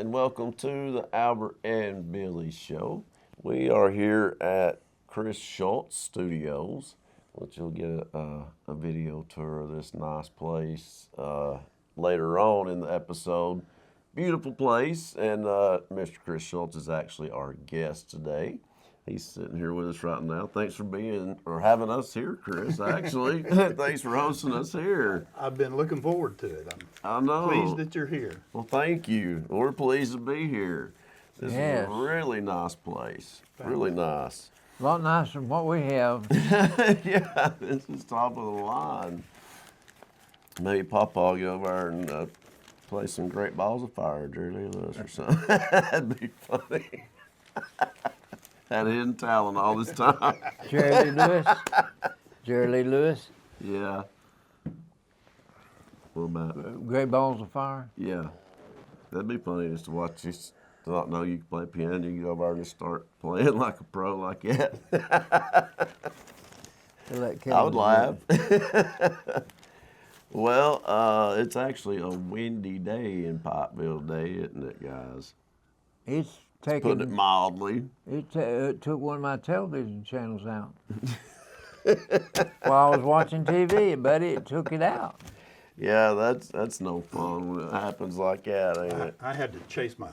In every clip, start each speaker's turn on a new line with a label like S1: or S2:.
S1: and welcome to the Albert and Billy Show. We are here at Chris Shultz Studios, which you'll get a video tour of this nice place later on in the episode. Beautiful place, and Mr. Chris Shultz is actually our guest today. He's sitting here with us right now. Thanks for having us here, Chris, actually. Thanks for hosting us here.
S2: I've been looking forward to it.
S1: I know.
S2: Pleased that you're here.
S1: Well, thank you. We're pleased to be here. This
S3: Yes.
S1: is a really nice place. Really nice.
S3: A lot nicer than what we have.
S1: Yeah, this is top of the line. Maybe Papa will go over there and play some Great Balls of Fire, Jerry Lee Lewis or something. That'd be funny. Had hidden talent all this time.
S3: Jerry Lee Lewis. Jerry Lee Lewis.
S1: Yeah. What about?
S3: Great Balls of Fire.
S1: Yeah. That'd be funny just to watch you. To not know you can play piano, you can go over there and just start playing like a pro like that. I would laugh. Well, it's actually a windy day in Pikeville today, isn't it, guys?
S3: It's
S1: Put it mildly.
S3: It took one of my television channels out. While I was watching TV, buddy, it took it out.
S1: Yeah, that's no fun when it happens like that, ain't it?
S2: I had to chase my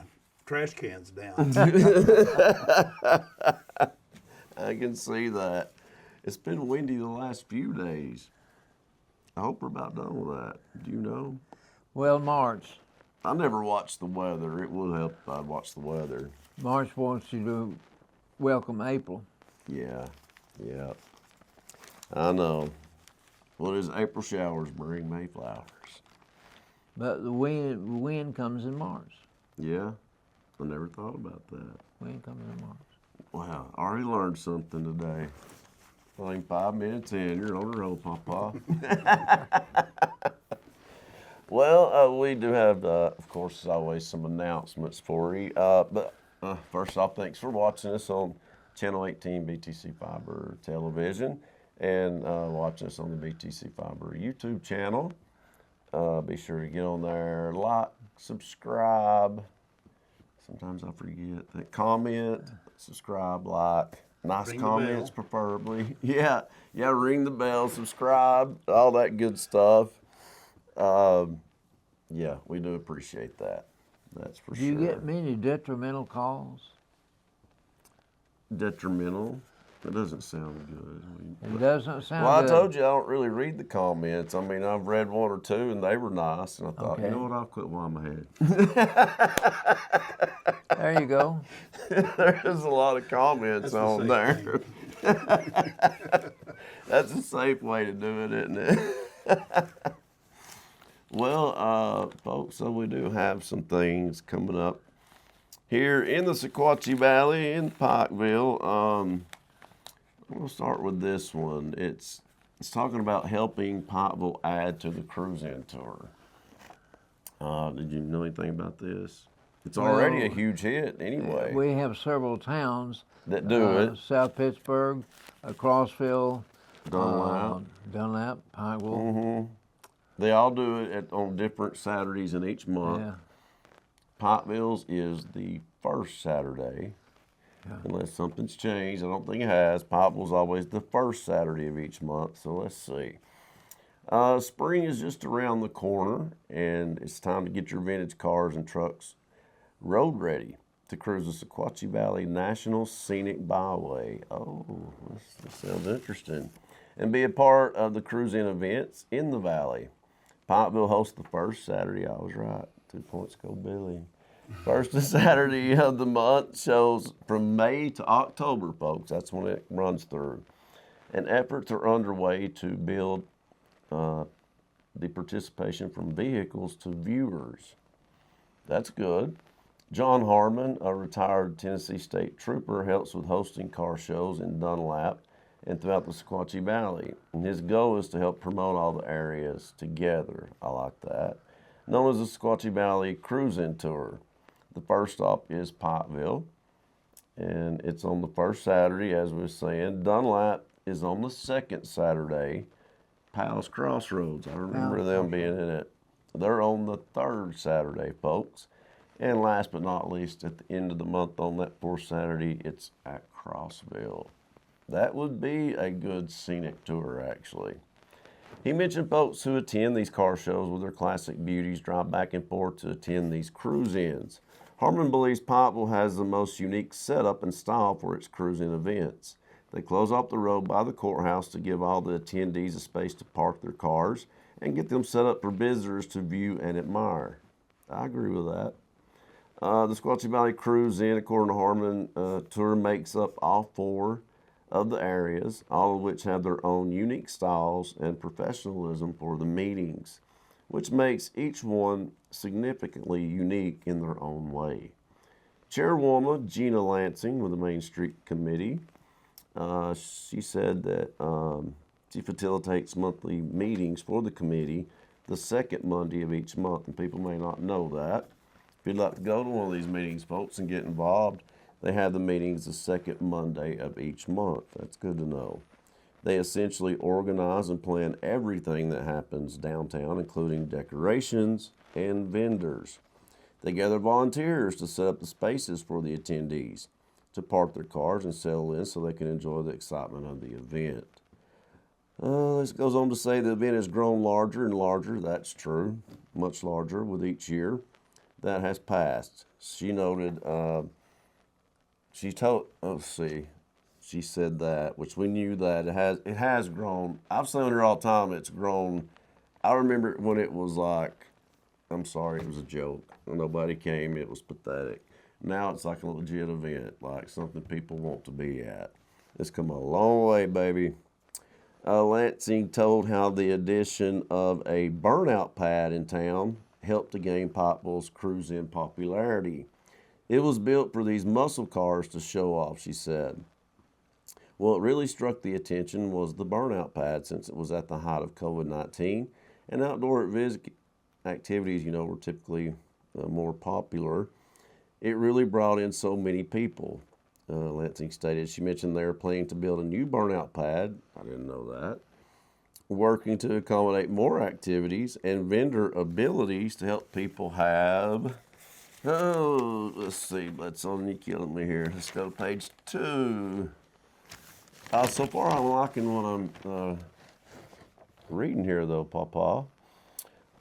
S2: trash cans down.
S1: I can see that. It's been windy the last few days. I hope we're about done with that. Do you know?
S3: Well, March.
S1: I never watched the weather. It would help if I'd watch the weather.
S3: March wants you to welcome April.
S1: Yeah. I know. What does April showers bring? May flowers.
S3: But the wind comes in March.
S1: Yeah. I never thought about that.
S3: Wind comes in March.
S1: Wow. I already learned something today. I think 5 minutes in, you're on the road, Papa. Well, we do have, of course, as always, some announcements for you. But first off, thanks for watching us on Channel 18 BTC Fiber Television and watching us on the BTC Fiber YouTube channel. Be sure to get on there, like, subscribe. Sometimes I forget that. Comment, subscribe, like. Nice
S2: Ring the
S1: comments,
S2: bell.
S1: preferably. Yeah, ring the bell, subscribe, all that good stuff. Yeah, we do appreciate that. That's for
S3: Do
S1: sure.
S3: you get many detrimental calls?
S1: Detrimental? That doesn't sound good.
S3: It doesn't sound
S1: Well, I
S3: good.
S1: told you I don't really read the comments. I mean, I've read one or two, and they were nice, and I thought,
S3: Okay.
S1: you know what, I'll quit while I'm ahead.
S3: There you go.
S1: There's a lot of comments
S2: That's the
S1: on
S2: safe
S1: there. That's a safe way to do it, isn't it? Well, folks, so we do have some things coming up here in the Sequatchie Valley in Pikeville. I'm going to start with this one. It's talking about helping Pikeville add to the cruise-in tour. Did you know anything about this? It's already a
S3: Well,
S1: huge hit anyway.
S3: We have several towns
S1: That do it.
S3: South Pittsburgh, Crossville,
S1: Dunlap.
S3: Pikeville.
S1: They all do it on different Saturdays in each month.
S3: Yeah.
S1: Pikeville's is the first Saturday, unless something's changed. I don't think it has. Pikeville's always the first Saturday of each month, so let's see. Spring is just around the corner, and it's time to get your vintage cars and trucks road ready to cruise the Sequatchie Valley National Scenic Byway. Oh, this sounds interesting. And be a part of the cruise-in events in the valley. Pikeville hosts the first Saturday. I was right. 2 points go Billy. First Saturday of the month shows from May to October, folks. That's when it runs through. And efforts are underway to build the participation from vehicles to viewers. That's good. John Harmon, a retired Tennessee State Trooper, helps with hosting car shows in Dunlap and throughout the Sequatchie Valley. And his goal is to help promote all the areas together. I like that. Known as the Sequatchie Valley Cruise-In Tour. The first stop is Pikeville, and it's on the first Saturday, as we were saying. Dunlap is on the second Saturday. Powell's Crossroads, I remember them being in it. They're on the third Saturday, folks. And last but not least, at the end of the month on that fourth Saturday, it's at Crossville. That would be a good scenic tour, actually. He mentioned folks who attend these car shows with their classic beauties drive back and forth to attend these cruise-ins. Harmon believes Pikeville has the most unique setup and style for its cruise-in events. They close off the road by the courthouse to give all the attendees a space to park their cars and get them set up for visitors to view and admire. I agree with that. The Sequatchie Valley Cruise-In, according to Harmon, tour makes up all 4 of the areas, all of which have their own unique styles and professionalism for the meetings, which makes each one significantly unique in their own way. Chairwoman Gina Lansing with the Main Street Committee, she said that she facilitates monthly meetings for the committee the second Monday of each month, and people may not know that. If you'd like to go to one of these meetings, folks, and get involved, they have the meetings the second Monday of each month. That's good to know. They essentially organize and plan everything that happens downtown, including decorations and vendors. They gather volunteers to set up the spaces for the attendees to park their cars and settle in so they can enjoy the excitement of the event. This goes on to say the event has grown larger and larger. That's true, much larger with each year that has passed. She noted, she said that, which we knew that it has grown. I've seen her all the time. It's grown. I remember when it was like, I'm sorry, it was a joke. When nobody came, it was pathetic. Now it's like a legit event, like something people want to be at. It's come a long way, baby. Lansing told how the addition of a burnout pad in town helped to gain Pikeville's cruise-in popularity. It was built for these muscle cars to show off, she said. What really struck the attention was the burnout pad, since it was at the height of COVID-19, and outdoor activities, were typically more popular. It really brought in so many people, Lansing stated. She mentioned they were planning to build a new burnout pad. I didn't know that. Working to accommodate more activities and vendor abilities to help people have. Oh, let's see. That's only killing me here. Let's go to page 2. So far, I'm liking what I'm reading here, though, Papa.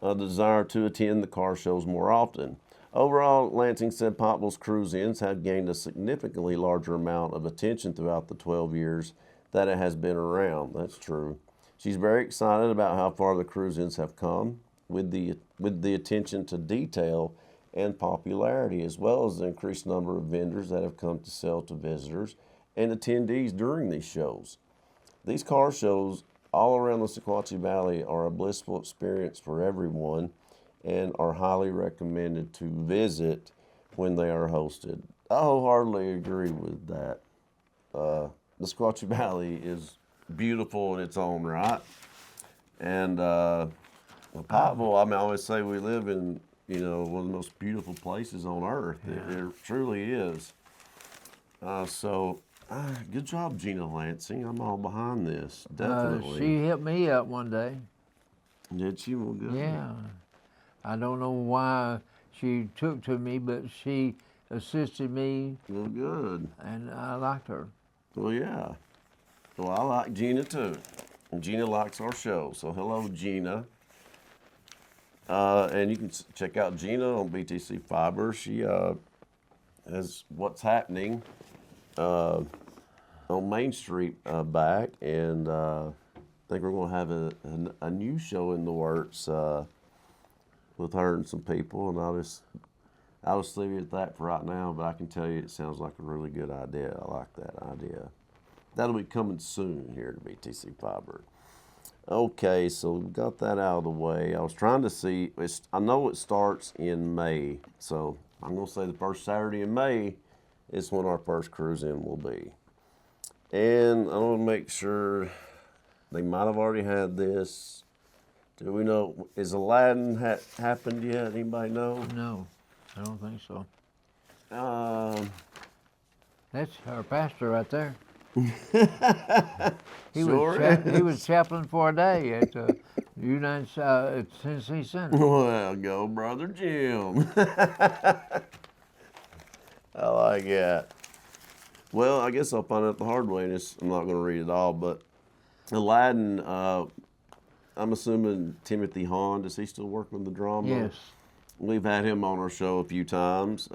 S1: The desire to attend the car shows more often. Overall, Lansing said Pikeville's cruise-ins have gained a significantly larger amount of attention throughout the 12 years that it has been around. That's true. She's very excited about how far the cruise-ins have come with the attention to detail and popularity, as well as the increased number of vendors that have come to sell to visitors and attendees during these shows. These car shows all around the Sequatchie Valley are a blissful experience for everyone and are highly recommended to visit when they are hosted. I wholeheartedly agree with that. The Sequatchie Valley is beautiful in its own right. And Pikeville, I always say we live in, one of the most beautiful places on earth. Yeah. It truly is. Good job, Gina Lansing. I'm all behind this, definitely.
S3: She helped me out one day.
S1: Did she? Well, good.
S3: Yeah. I don't know why she took to me, but she assisted me.
S1: Well, good.
S3: And I liked her.
S1: Well, yeah. Well, I like Gina, too. And Gina likes our show. So, hello, Gina. And you can check out Gina on BTC Fiber. She has What's Happening on Main Street back. And I think we're going to have a new show in the works with her and some people. And I'll just leave it at that for right now. But I can tell you it sounds like a really good idea. I like that idea. That'll be coming soon here to BTC Fiber. Okay, so we got that out of the way. I was trying to see, I know it starts in May, so I'm going to say the first Saturday in May is when our first cruise-in will be. And I want to make sure, they might have already had this. Do we know, is Aladdin happened yet? Anybody know?
S3: No, I don't think so. That's our pastor right there. He was chaplain for a day at Tennessee Center.
S1: Well, go brother Jim. I like that. Well, I guess I'll find out the hard way, and I'm not going to read it all, but Aladdin, I'm assuming Timothy Hahn, does he still work with the drama?
S3: Yes.
S1: We've had him on our show a few times.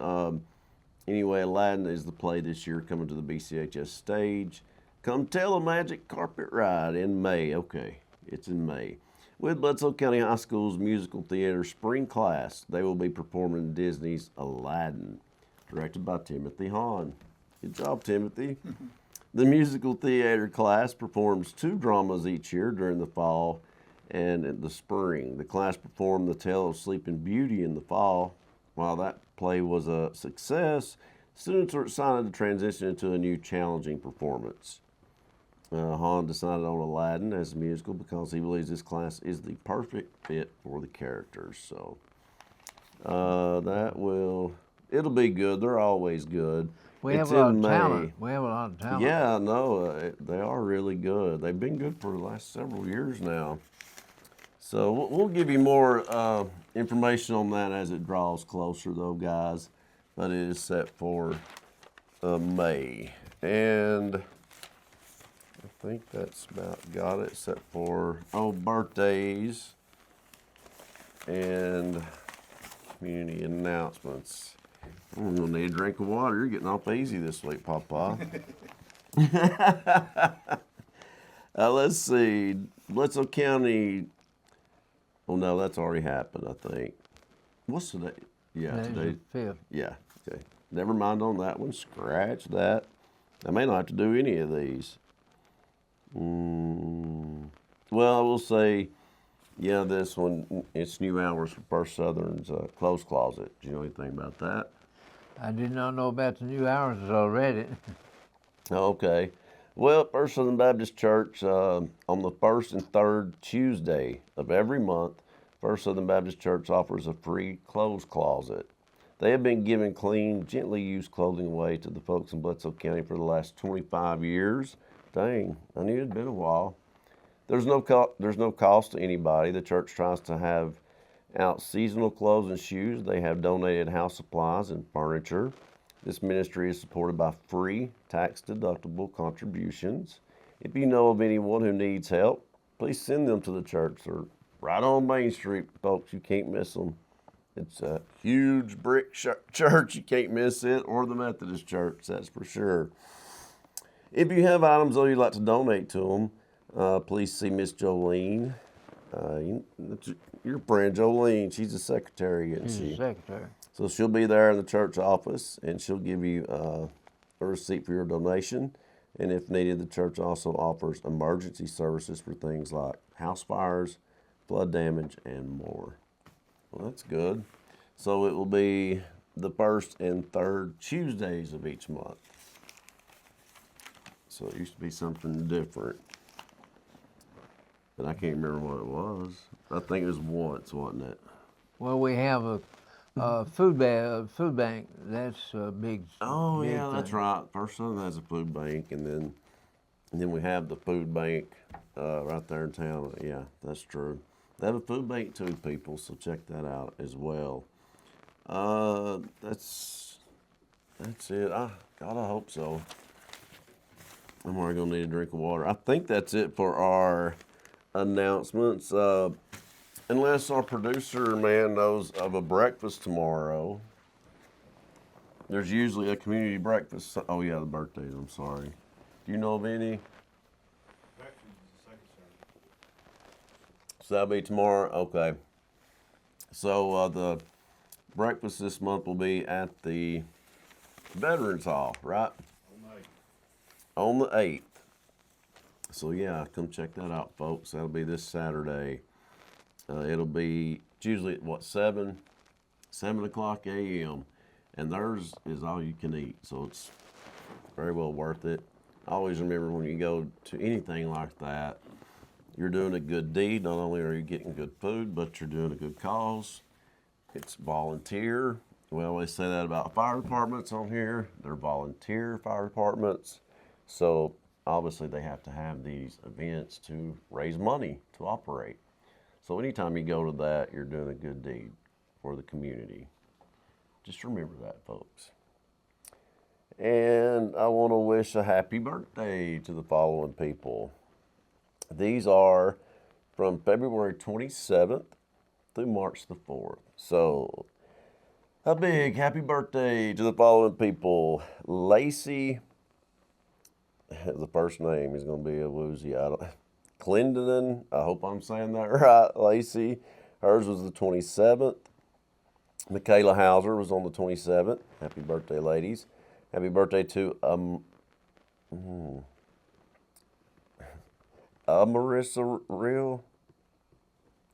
S1: Anyway, Aladdin is the play this year coming to the BCHS stage. Come Tell a Magic Carpet Ride in May. Okay, it's in May. With Bledsoe County High School's musical theater spring class, they will be performing Disney's Aladdin, directed by Timothy Hahn. Good job, Timothy. The musical theater class performs 2 dramas each year during the fall and in the spring. The class performed The Tale of Sleeping Beauty in the fall. While that play was a success, students are excited to transition into a new challenging performance. Hahn decided on Aladdin as a musical because he believes this class is the perfect fit for the characters. So it'll be good. They're always good.
S3: We have a lot of talent. We have a lot of talent.
S1: Yeah, no, they are really good. They've been good for the last several years now. So we'll give you more information on that as it draws closer, though, guys. But it is set for May. And I think that's about got it, except for, birthdays and community announcements. I'm going to need a drink of water. You're getting off easy this week, Papa. Let's see. Bledsoe County. Oh, no, that's already happened, I think. What's today? Yeah, today.
S3: The 5th.
S1: Yeah, okay. Never mind on that one. Scratch that. I may not have to do any of these. Well, I will say, yeah, this one, it's new hours for First Southern's clothes closet. Do you know anything about that?
S3: I did not know about the new hours until I read it.
S1: Okay. Well, First Southern Baptist Church, on the first and third Tuesday of every month, First Southern Baptist Church offers a free clothes closet. They have been giving clean, gently used clothing away to the folks in Bledsoe County for the last 25 years. Dang, I knew it'd been a while. There's no cost to anybody. The church tries to have out seasonal clothes and shoes. They have donated house supplies and furniture. This ministry is supported by free, tax-deductible contributions. If you know of anyone who needs help, please send them to the church. They're right on Main Street, folks. You can't miss them. It's a huge brick church. You can't miss it, or the Methodist church, that's for sure. If you have items, though, you'd like to donate to them, please see Miss Jolene. Your friend Jolene, she's the secretary, isn't she?
S3: She's the secretary.
S1: So she'll be there in the church office, and she'll give you a receipt for your donation. And if needed, the church also offers emergency services for things like house fires, flood damage, and more. Well, that's good. So it will be the first and third Tuesdays of each month. So it used to be something different. But I can't remember what it was. I think it was once, wasn't it?
S3: Well, we have a food bank. That's a big.
S1: Oh,
S3: big
S1: yeah, that's
S3: thing.
S1: right. First Southern has a food bank, and then we have the food bank right there in town. Yeah, that's true. They have a food bank too, people, so check that out as well. That's it. God, I hope so. I'm already gonna need a drink of water. I think that's it for our announcements. Unless our producer man knows of a breakfast tomorrow. There's usually a community breakfast. Oh yeah, the birthdays. I'm sorry. Do you know of any? So that'll be tomorrow. Okay. So the breakfast this month will be at the Veterans Hall, right? On the 8th. So yeah, come check that out, folks. That'll be this Saturday. It'll be usually at 7 o'clock a.m. And theirs is all you can eat, so it's very well worth it. I always remember when you go to anything like that, you're doing a good deed. Not only are you getting good food, but you're doing a good cause. It's volunteer. We always say that about fire departments on here. They're volunteer fire departments. So obviously they have to have these events to raise money to operate. So anytime you go to that, you're doing a good deed for the community. Just remember that, folks. And I want to wish a happy birthday to the following people. These are from February 27th through March the 4th. So a big happy birthday to the following people. Lacey, the first name is going to be a woozy. Clendon, I hope I'm saying that right. Lacey, hers was the 27th. Michaela Hauser was on the 27th. Happy birthday, ladies. Happy birthday to Marissa Real.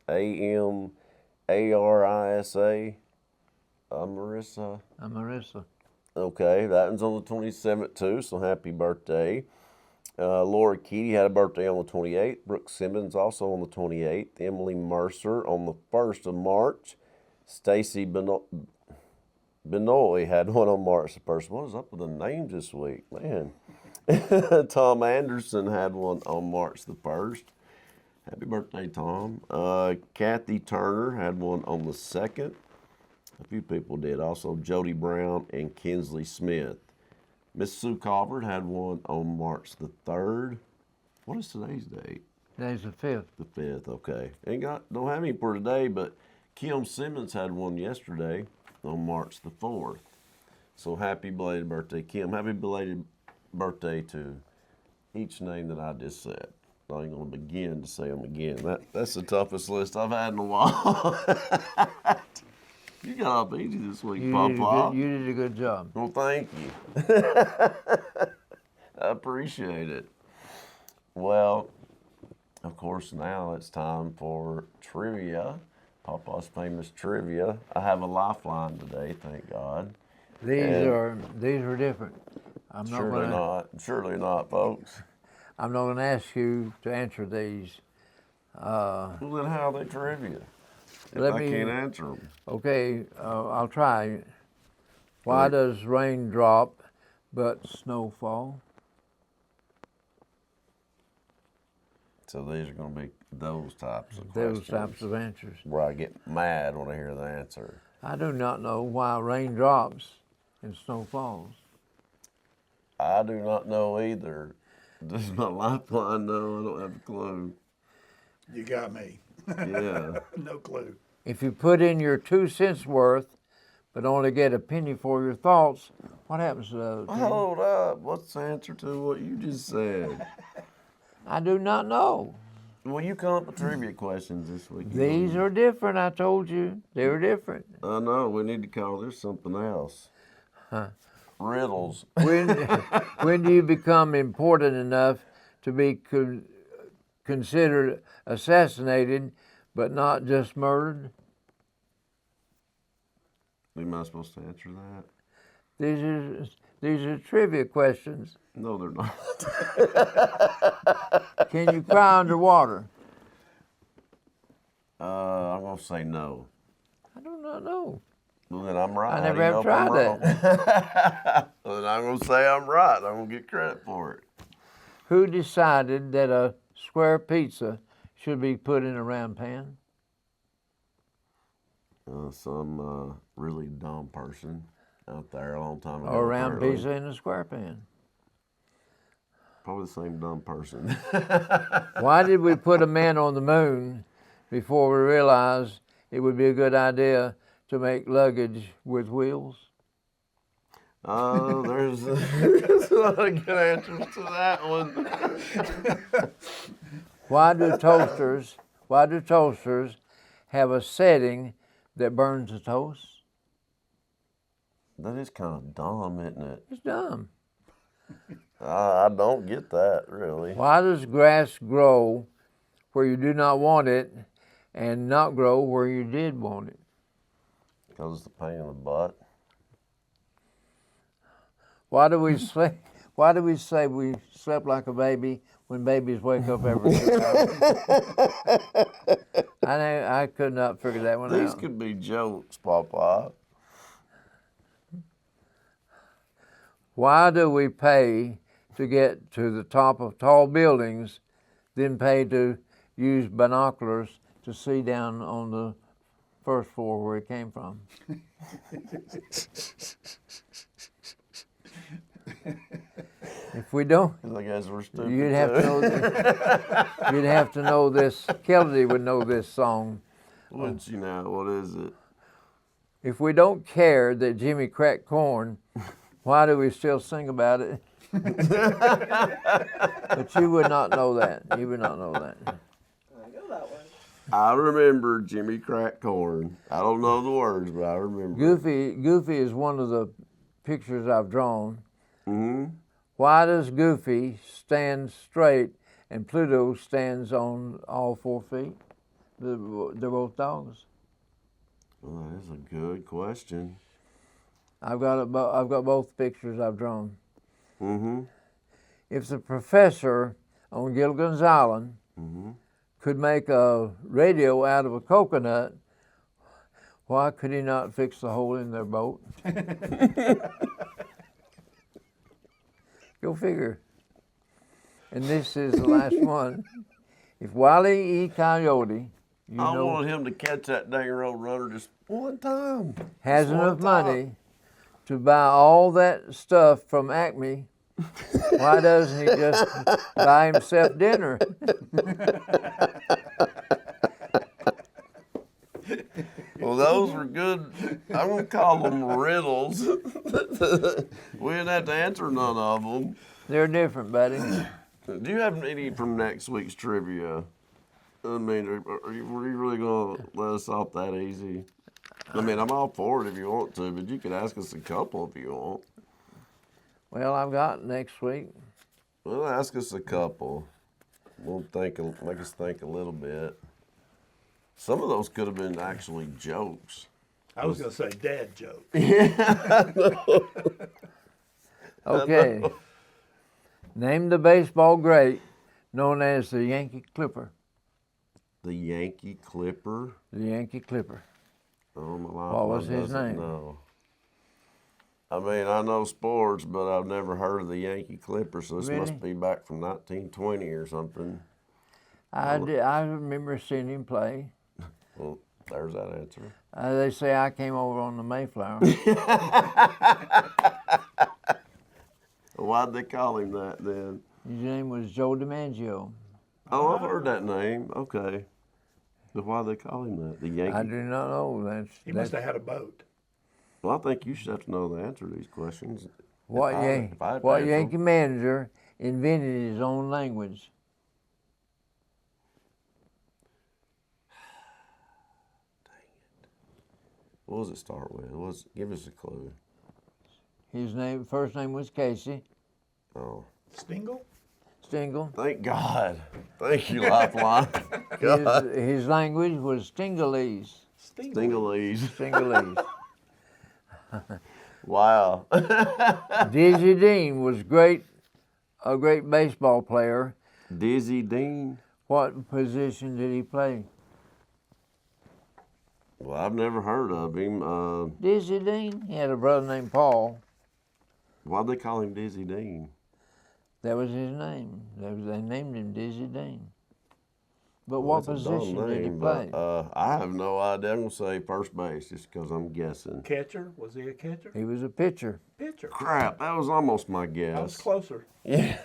S1: Amarisa. Marissa.
S3: Marissa.
S1: Okay, that one's on the 27th too, so happy birthday. Laura Keaty had a birthday on the 28th. Brooke Simmons also on the 28th. Emily Mercer on the 1st of March. Stacy Benoit had one on March the 1st. What is up with the names this week, man? Tom Anderson had one on March the 1st. Happy birthday, Tom. Kathy Turner had one on the 2nd. A few people did. Also, Jody Brown and Kinsley Smith. Miss Sue Colbert had one on March the 3rd. What is today's date?
S3: Today's the 5th.
S1: The 5th, okay. Don't have any for today, but Kim Simmons had one yesterday on March the 4th. So happy belated birthday, Kim. Happy belated birthday to each name that I just said. I ain't going to begin to say them again. That's the toughest list I've had in a while. You got off easy this week, Papa.
S3: You did a good job.
S1: Well, thank you. I appreciate it. Well, of course, now it's time for trivia. Papa's famous trivia. I have a lifeline today, thank God.
S3: These are different.
S1: Surely not, folks.
S3: I'm not going to ask you to answer these.
S1: Well, then how are they trivia? If I can't answer them.
S3: Okay, I'll try. Why does rain drop but snow fall?
S1: So these are going to be those types of
S3: Those
S1: questions.
S3: types of answers.
S1: Where I get mad when I hear the answer.
S3: I do not know why rain drops and snow falls.
S1: I do not know either. Does my lifeline know? I don't have a clue.
S2: You got me.
S1: Yeah.
S2: No clue.
S3: If you put in your 2 cents worth, but only get a penny for your thoughts, what happens to those?
S1: Hold up. What's the answer to what you just said?
S3: I do not know.
S1: Well, you come up with trivia questions this week.
S3: These are different, I told you. They're different.
S1: I know. We need to call this something else. Riddles.
S3: When do you become important enough to be considered assassinated, but not just murdered?
S1: Am I supposed to answer that?
S3: These are trivia questions.
S1: No, they're not.
S3: Can you cry underwater?
S1: I'm going to say no.
S3: I do not know.
S1: Well, then I'm right.
S3: I never
S1: How do
S3: have
S1: you know if I'm
S3: tried
S1: wrong? Well, then I'm going to say I'm right. I'm going to get credit for it.
S3: Who decided that a square pizza should be put in a round pan?
S1: Some really dumb person out there a long time ago.
S3: Or a round
S1: apparently.
S3: pizza in a square pan?
S1: Probably the same dumb person.
S3: Why did we put a man on the moon before we realized it would be a good idea to make luggage with wheels?
S1: There's a lot of good answers to that one.
S3: Why do toasters have a setting that burns the toast?
S1: That is kind of dumb, isn't it?
S3: It's dumb.
S1: I don't get that, really.
S3: Why does grass grow where you do not want it and not grow where you did want it?
S1: Because it's the pain in the butt.
S3: Why do we say we slept like a baby when babies wake up every 6 hours? I could not figure that one
S1: These
S3: out.
S1: could be jokes, Papa.
S3: Why do we pay to get to the top of tall buildings, then pay to use binoculars to see down on the first floor where it came from. If we don't,
S1: I guess we're stupid.
S3: you'd have to know. You'd have to know this. Kelly would know this song.
S1: What's what is it?
S3: If we don't care that Jimmy cracked corn, why do we still sing about it? But you would not know that. You would not know that.
S4: I know that one.
S1: I remember Jimmy cracked corn. I don't know the words, but I remember.
S3: Goofy is one of the pictures I've drawn.
S1: Mm-hmm.
S3: Why does Goofy stand straight and Pluto stands on all 4 feet? They're both dogs.
S1: Well, that is a good question.
S3: I've got both pictures I've drawn.
S1: Mm-hmm.
S3: If the professor on Gilligan's Island could make a radio out of a coconut, why could he not fix the hole in their boat? Go figure. And this is the last one. If Wile E. Coyote,
S1: I wanted him to catch that dang road runner just one time.
S3: has
S1: Just one
S3: enough
S1: time.
S3: money to buy all that stuff from Acme, why doesn't he just buy himself dinner?
S1: Well, those were good. I'm going to call them riddles. We didn't have to answer none of them.
S3: They're different, buddy.
S1: Do you have any from next week's trivia? I mean, were you really going to let us off that easy? I mean, I'm all for it if you want to, but you could ask us a couple if you want.
S3: Well, I've got next week.
S1: Well, ask us a couple. We'll make us think a little bit. Some of those could have been actually jokes.
S2: I was going to say dad joke.
S3: Okay. Name the baseball great known as the Yankee Clipper.
S1: The Yankee Clipper.
S3: The Yankee Clipper.
S1: Oh, my life.
S3: What was his name?
S1: No. I mean, I know sports, but I've never heard of the Yankee Clipper, so this
S3: Really?
S1: must be back from 1920 or something.
S3: I remember seeing him play.
S1: Well, there's that answer.
S3: They say I came over on the Mayflower.
S1: Why'd they call him that then?
S3: His name was Joe DiMaggio.
S1: Oh, I've heard that name. Okay. But why'd they call him that? The Yankee?
S3: I do not know.
S2: He must have had a boat.
S1: Well, I think you should have to know the answer to these questions.
S3: What,
S1: If I had to
S3: what
S1: answer
S3: Yankee
S1: them.
S3: manager invented his own language?
S1: What does it start with? Give us a clue.
S3: His first name was Casey
S1: Oh.
S2: Stingle?
S3: Stingle.
S1: Thank God. Thank you, Lifeline. God.
S3: His language was Stingalese.
S1: Stingalese.
S3: Stingalese.
S1: Wow.
S3: Dizzy Dean was a great baseball player.
S1: Dizzy Dean.
S3: What position did he play?
S1: Well, I've never heard of him.
S3: Dizzy Dean. He had a brother named Paul.
S1: Why'd they call him Dizzy Dean?
S3: That was his name. They named him Dizzy Dean. But what
S1: That's a dumb
S3: position did he
S1: name,
S3: play?
S1: but, I have no idea. I'm going to say first base just because I'm guessing.
S2: Catcher? Was he a catcher?
S3: He was a pitcher.
S2: Pitcher.
S1: Crap, that was almost my
S2: I was
S1: guess.
S2: closer.
S1: Yeah.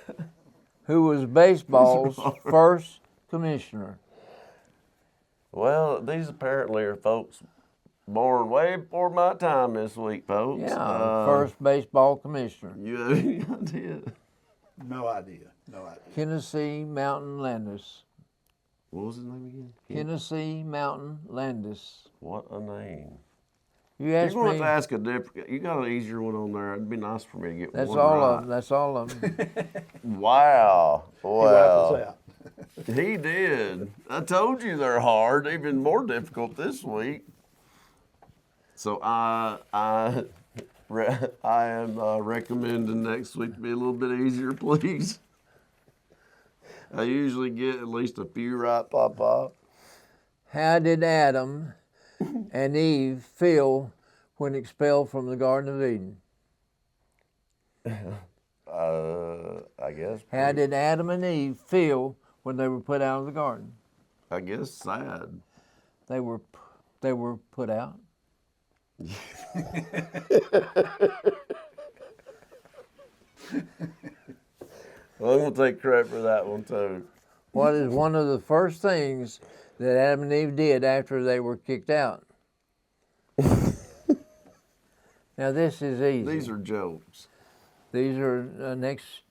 S3: Who was baseball's first commissioner?
S1: Well, these apparently are folks born way before my time this week, folks.
S3: Yeah, first baseball commissioner.
S1: You have any idea?
S2: No idea. No idea.
S3: Tennessee Mountain Landis.
S1: What was his name again?
S3: Tennessee Mountain Landis.
S1: What a name.
S3: You
S1: You're
S3: asked
S1: going to
S3: me.
S1: have to ask a different. You got an easier one on there. It'd be nice for me to get
S3: That's
S1: one
S3: all
S1: right.
S3: of them. That's all of them.
S1: Wow.
S2: He wiped
S1: Wow.
S2: us out.
S1: He did. I told you they're hard, even more difficult this week. So I am recommending next week to be a little bit easier, please. I usually get at least a few right, Papa.
S3: How did Adam and Eve feel when expelled from the Garden of Eden?
S1: I guess.
S3: How did Adam and Eve feel when they were put out of the garden?
S1: I guess sad.
S3: They were put out.
S1: Well, I'm gonna take credit for that one too.
S3: What is one of the first things that Adam and Eve did after they were kicked out? Now this is easy.
S1: These are jokes.
S3: These are next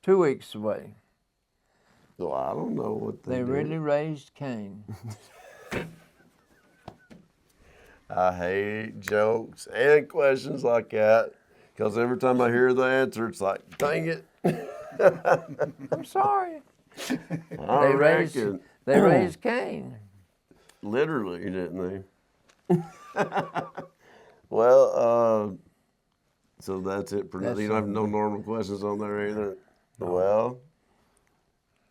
S3: 2 weeks away.
S1: Well, I don't know what
S3: They
S1: did.
S3: really raised Cain.
S1: I hate jokes and questions like that because every time I hear the answer, it's like, dang it.
S3: I'm sorry.
S1: I reckon.
S3: They raised Cain.
S1: Literally, didn't they? Well, so that's it for
S3: That's
S1: you. Don't have no normal questions on there either. Well,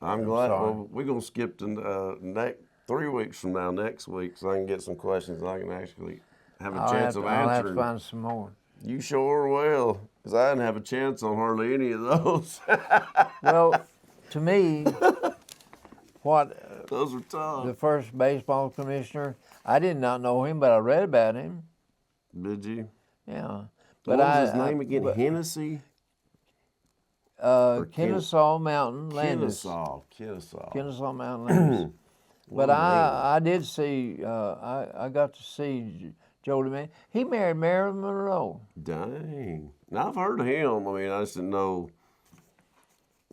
S1: I'm glad.
S3: sorry.
S1: Well, we're gonna skip to next 3 weeks from now, next week, so I can get some questions and I can actually have a chance of
S3: I'll have
S1: answering.
S3: to find some more.
S1: You sure will, because I didn't have a chance on hardly any of those.
S3: Well, to me, what
S1: Those are tough.
S3: the first baseball commissioner, I did not know him, but I read about him.
S1: Did you?
S3: Yeah.
S1: What was his name again? Hennessy?
S3: Kennesaw Mountain Landis.
S1: Kennesaw.
S3: Mountain Landis. But
S1: What a
S3: I did see, I got to see Jody Man. He married Marilyn Monroe.
S1: Dang. Now, I've heard of him. I mean, I just didn't know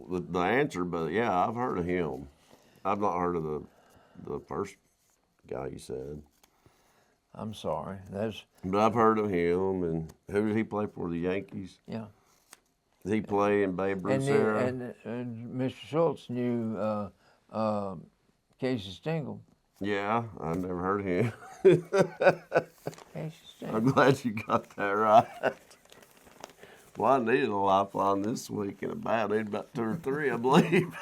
S1: the answer, but yeah, I've heard of him. I've not heard of the first guy you said.
S3: I'm sorry.
S1: But I've heard of him. And who did he play for? The Yankees?
S3: Yeah.
S1: Did he play in Babe Ruth's
S3: And,
S1: era?
S3: and Mr. Schultz knew Casey Stengel.
S1: Yeah, I've never heard of him.
S3: Casey Stengel.
S1: I'm glad you got that right. Well, I needed a lifeline this week in I need about 2 or 3, I believe.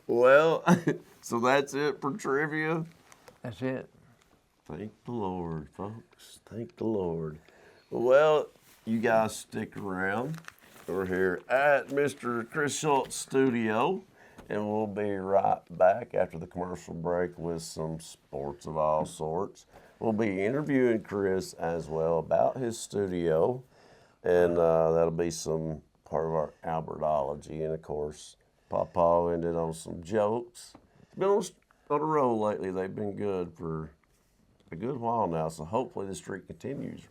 S1: Well, so that's it for trivia.
S3: That's it.
S1: Thank the Lord, folks. Thank the Lord. Well, you guys stick around. We're here at Mr. Chris Shultz studio, and we'll be right back after the commercial break with some sports of all sorts. We'll be interviewing Chris as well about his studio, and that'll be some part of our Albertology. And of course, Papa ended on some jokes. It's been on a roll lately. They've been good for a good while now, so hopefully the streak continues.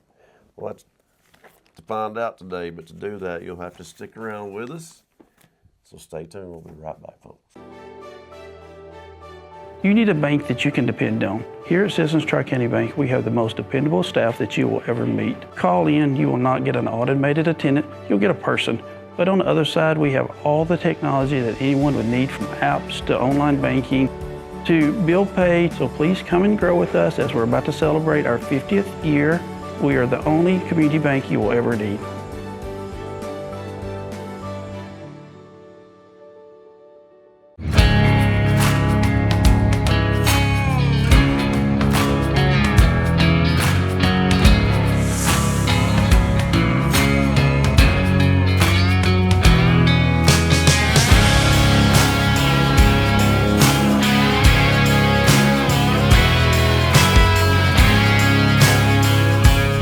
S1: We'll have to find out today, but to do that, you'll have to stick around with us. So stay tuned. We'll be right back, folks.
S4: You need a bank that you can depend on. Here at Citizens Tri-County Bank, we have the most dependable staff that you will ever meet. Call in, you will not get an automated attendant, you'll get a person. But on the other side, we have all the technology that anyone would need, from apps to online banking to bill pay. So please come and grow with us as we're about to celebrate our 50th year. We are the only community bank you will ever need.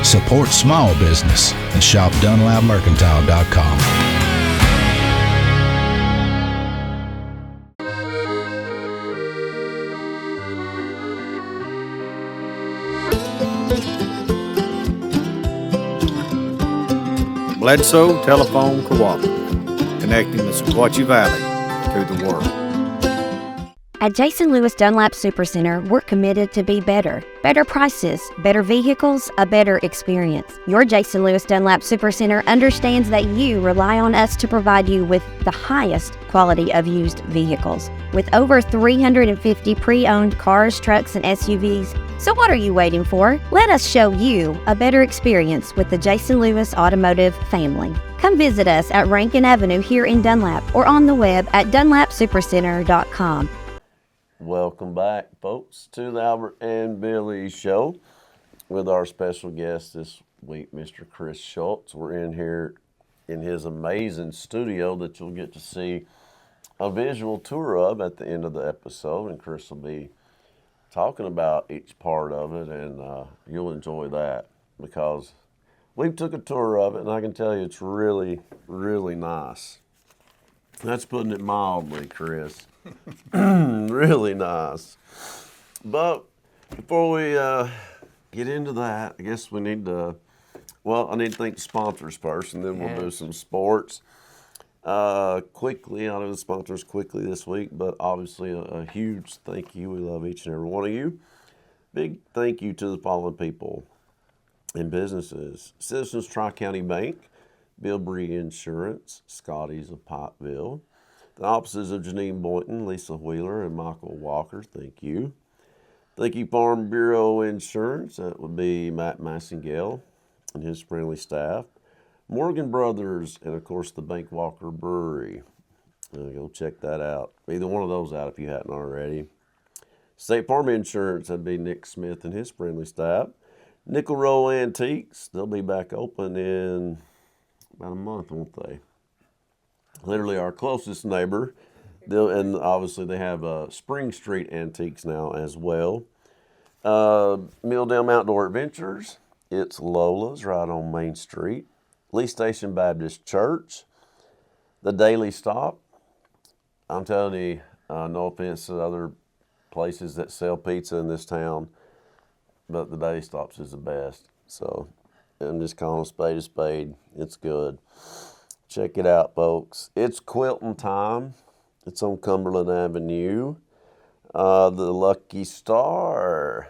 S5: Support small business and shop DunlapMercantile.com.
S2: Bledsoe Telephone Cooperative, connecting the Sequatchie Valley to the world.
S6: At Jason Lewis Dunlap Supercenter, we're committed to be better. Better prices, better vehicles, a better experience. Your Jason Lewis Dunlap Supercenter understands that you rely on us to provide you with the highest quality of used vehicles. With over 350 pre-owned cars, trucks, and SUVs. So what are you waiting for? Let us show you a better experience with the Jason Lewis Automotive family. Come visit us at Rankin Avenue here in Dunlap or on the web at dunlapsupercenter.com.
S1: Welcome back, folks, to the Albert and Billy Show with our special guest this week, Mr. Chris Shultz. We're in here in his amazing studio that you'll get to see a visual tour of at the end of the episode, and Chris will be talking about each part of it, and you'll enjoy that because we took a tour of it, and I can tell you it's really, really nice. That's putting it mildly, Chris. Really nice. But before we get into that, I guess we need to, I need to thank the sponsors first, and then we'll do some sports. Quickly, I'll do the sponsors quickly this week, but obviously a huge thank you. We love each and every one of you. Big thank you to the following people and businesses: Citizens Tri-County Bank, Bill Bree Insurance, Scotty's of Pikeville, the offices of Janine Boynton, Lisa Wheeler, and Michael Walker. Thank you. Thank you, Farm Bureau Insurance. That would be Matt Massingale and his friendly staff. Morgan Brothers, and of course the Bank Walker Brewery. Go check that out. Either one of those out if you hadn't already. State Farm Insurance, that'd be Nick Smith and his friendly staff. Nickel Row Antiques, they'll be back open in about a month, won't they? Literally our closest neighbor. And obviously they have Spring Street Antiques now as well. Mill Dam Outdoor Adventures, it's Lola's right on Main Street. Lee Station Baptist Church, the Daily Stop. I'm telling you, no offense to other places that sell pizza in this town, but the Daily Stops is the best. So I'm just calling a spade. It's good. Check it out, folks. It's quilting time. It's on Cumberland Avenue. The Lucky Star.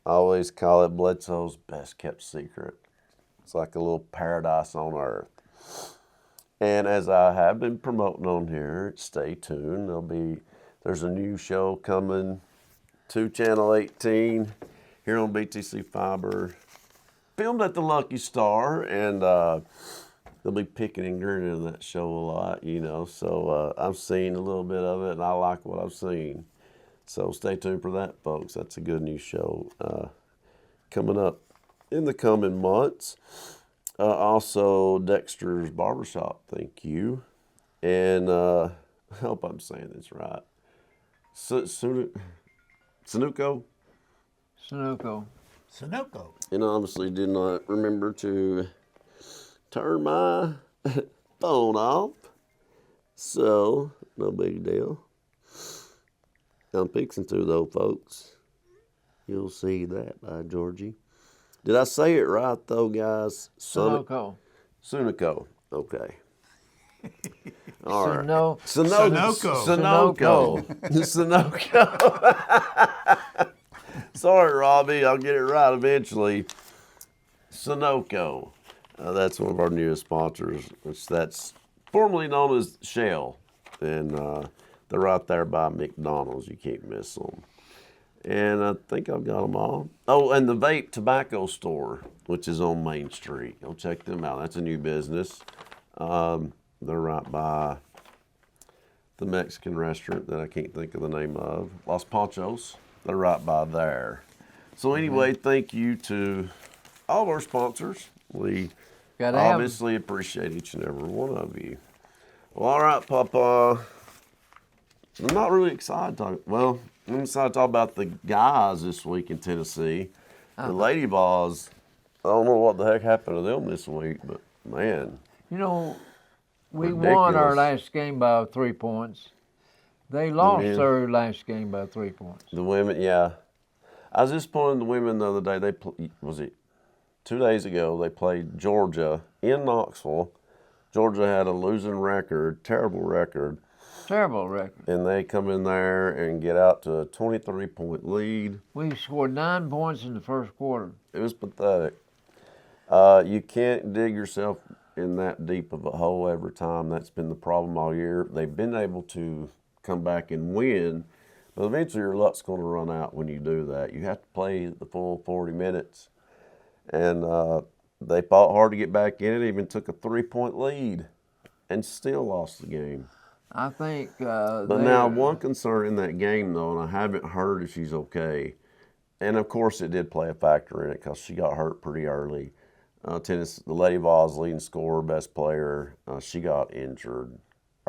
S1: I always call it Bledsoe's best kept secret. It's like a little paradise on earth. And as I have been promoting on here, stay tuned. There's a new show coming to Channel 18 here on BTC Fiber, filmed at the Lucky Star, and they'll be picking and grinning in that show a lot, So I've seen a little bit of it, and I like what I've seen. So stay tuned for that, folks. That's a good new show coming up in the coming months. Also, Dexter's Barbershop, thank you. And I hope I'm saying this right. Sunoco?
S3: Sunoco.
S1: And obviously did not remember to turn my phone off. So, no big deal. I'm fixing to, though, folks. You'll see that by Georgie. Did I say it right, though, guys?
S3: Sunoco.
S1: Sunoco. Okay. All right.
S3: Sunoco.
S1: Sunoco. Sorry, Robbie. I'll get it right eventually. Sunoco. That's one of our newest sponsors, which that's formerly known as Shell. And they're right there by McDonald's. You can't miss them. And I think I've got them all. Oh, and the Vape Tobacco Store, which is on Main Street. Go check them out. That's a new business. They're right by the Mexican restaurant that I can't think of the name of. Los Panchos. They're right by there. So anyway, thank you to all of our sponsors. We obviously appreciate each and every one of you. Well, all right, Papa. I'm not really excited to talk. I'm excited to talk about the guys this week in Tennessee. The Lady Vols, I don't know what the heck happened to them this week, but man.
S3: We won our last game by 3 points. They lost their last game by 3 points.
S1: The women, yeah. I was disappointed in the women the other day. Was it 2 days ago? They played Georgia in Knoxville. Georgia had a losing record, terrible record.
S3: Terrible record.
S1: And they come in there and get out to a 23-point lead.
S3: We scored 9 points in the first quarter.
S1: It was pathetic. You can't dig yourself in that deep of a hole every time. That's been the problem all year. They've been able to come back and win, but eventually your luck's going to run out when you do that. You have to play the full 40 minutes. And they fought hard to get back in it, even took a 3-point lead, and still lost the game.
S3: I think.
S1: But now, one concern in that game, though, and I haven't heard if she's okay, and of course it did play a factor in it because she got hurt pretty early. The Lady Vols leading scorer, best player, she got injured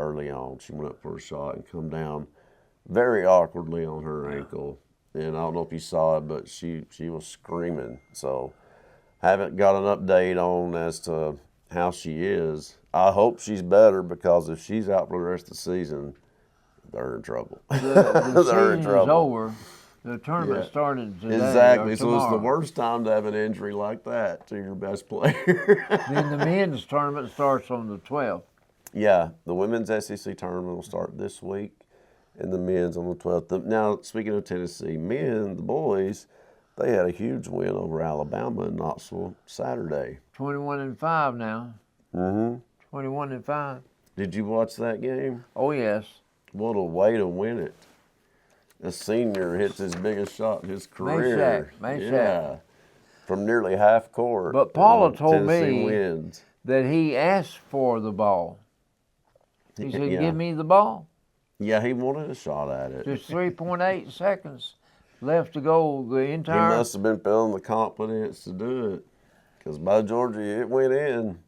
S1: early on. She went up for a shot and come down very awkwardly on her ankle. And I don't know if you saw it, but she was screaming. So haven't got an update on as to how she is. I hope she's better, because if she's out for the rest of the season, they're in trouble.
S3: The
S1: They're in
S3: season
S1: trouble.
S3: is over. The tournament
S1: Yeah.
S3: started today.
S1: Exactly.
S3: Or
S1: So it's the
S3: tomorrow.
S1: worst time to have an injury like that to your best player.
S3: Then the men's tournament starts on the 12th.
S1: Yeah, the women's SEC tournament will start this week, and the men's on the 12th. Now, speaking of Tennessee, the boys, they had a huge win over Alabama in Knoxville Saturday.
S3: 21-5 now.
S1: Mm-hmm.
S3: 21-5.
S1: Did you watch that game?
S3: Oh yes.
S1: What a way to win it. A senior hits his biggest shot in his career.
S3: Mayshak.
S1: Yeah, from nearly half court.
S3: But Paula
S1: and
S3: told
S1: Tennessee
S3: me
S1: wins.
S3: that he asked for the ball. He said,
S1: Yeah.
S3: "Give me the ball."
S1: Yeah, he wanted a shot at it.
S3: Just 3.8 seconds left to go. The
S1: He
S3: entire.
S1: must have been feeling the confidence to do it, because by Georgia, it went in.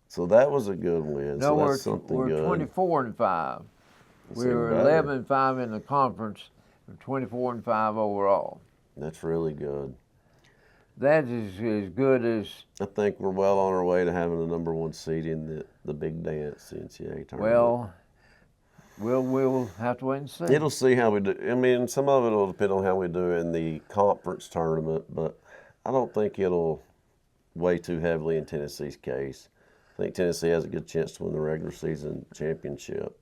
S1: So that was a good win.
S3: No,
S1: so that's something
S3: we're
S1: good.
S3: 24-5.
S1: That's
S3: We
S1: even
S3: were
S1: better.
S3: 11-5 in the conference, 24-5 overall.
S1: That's really good.
S3: That is as good as.
S1: I think we're well on our way to having the number one seed in the big dance, the NCAA tournament.
S3: Well, we'll have to wait and see.
S1: It'll see how we do. I mean, some of it will depend on how we do in the conference tournament, but I don't think it'll weigh too heavily in Tennessee's case. I think Tennessee has a good chance to win the regular season championship.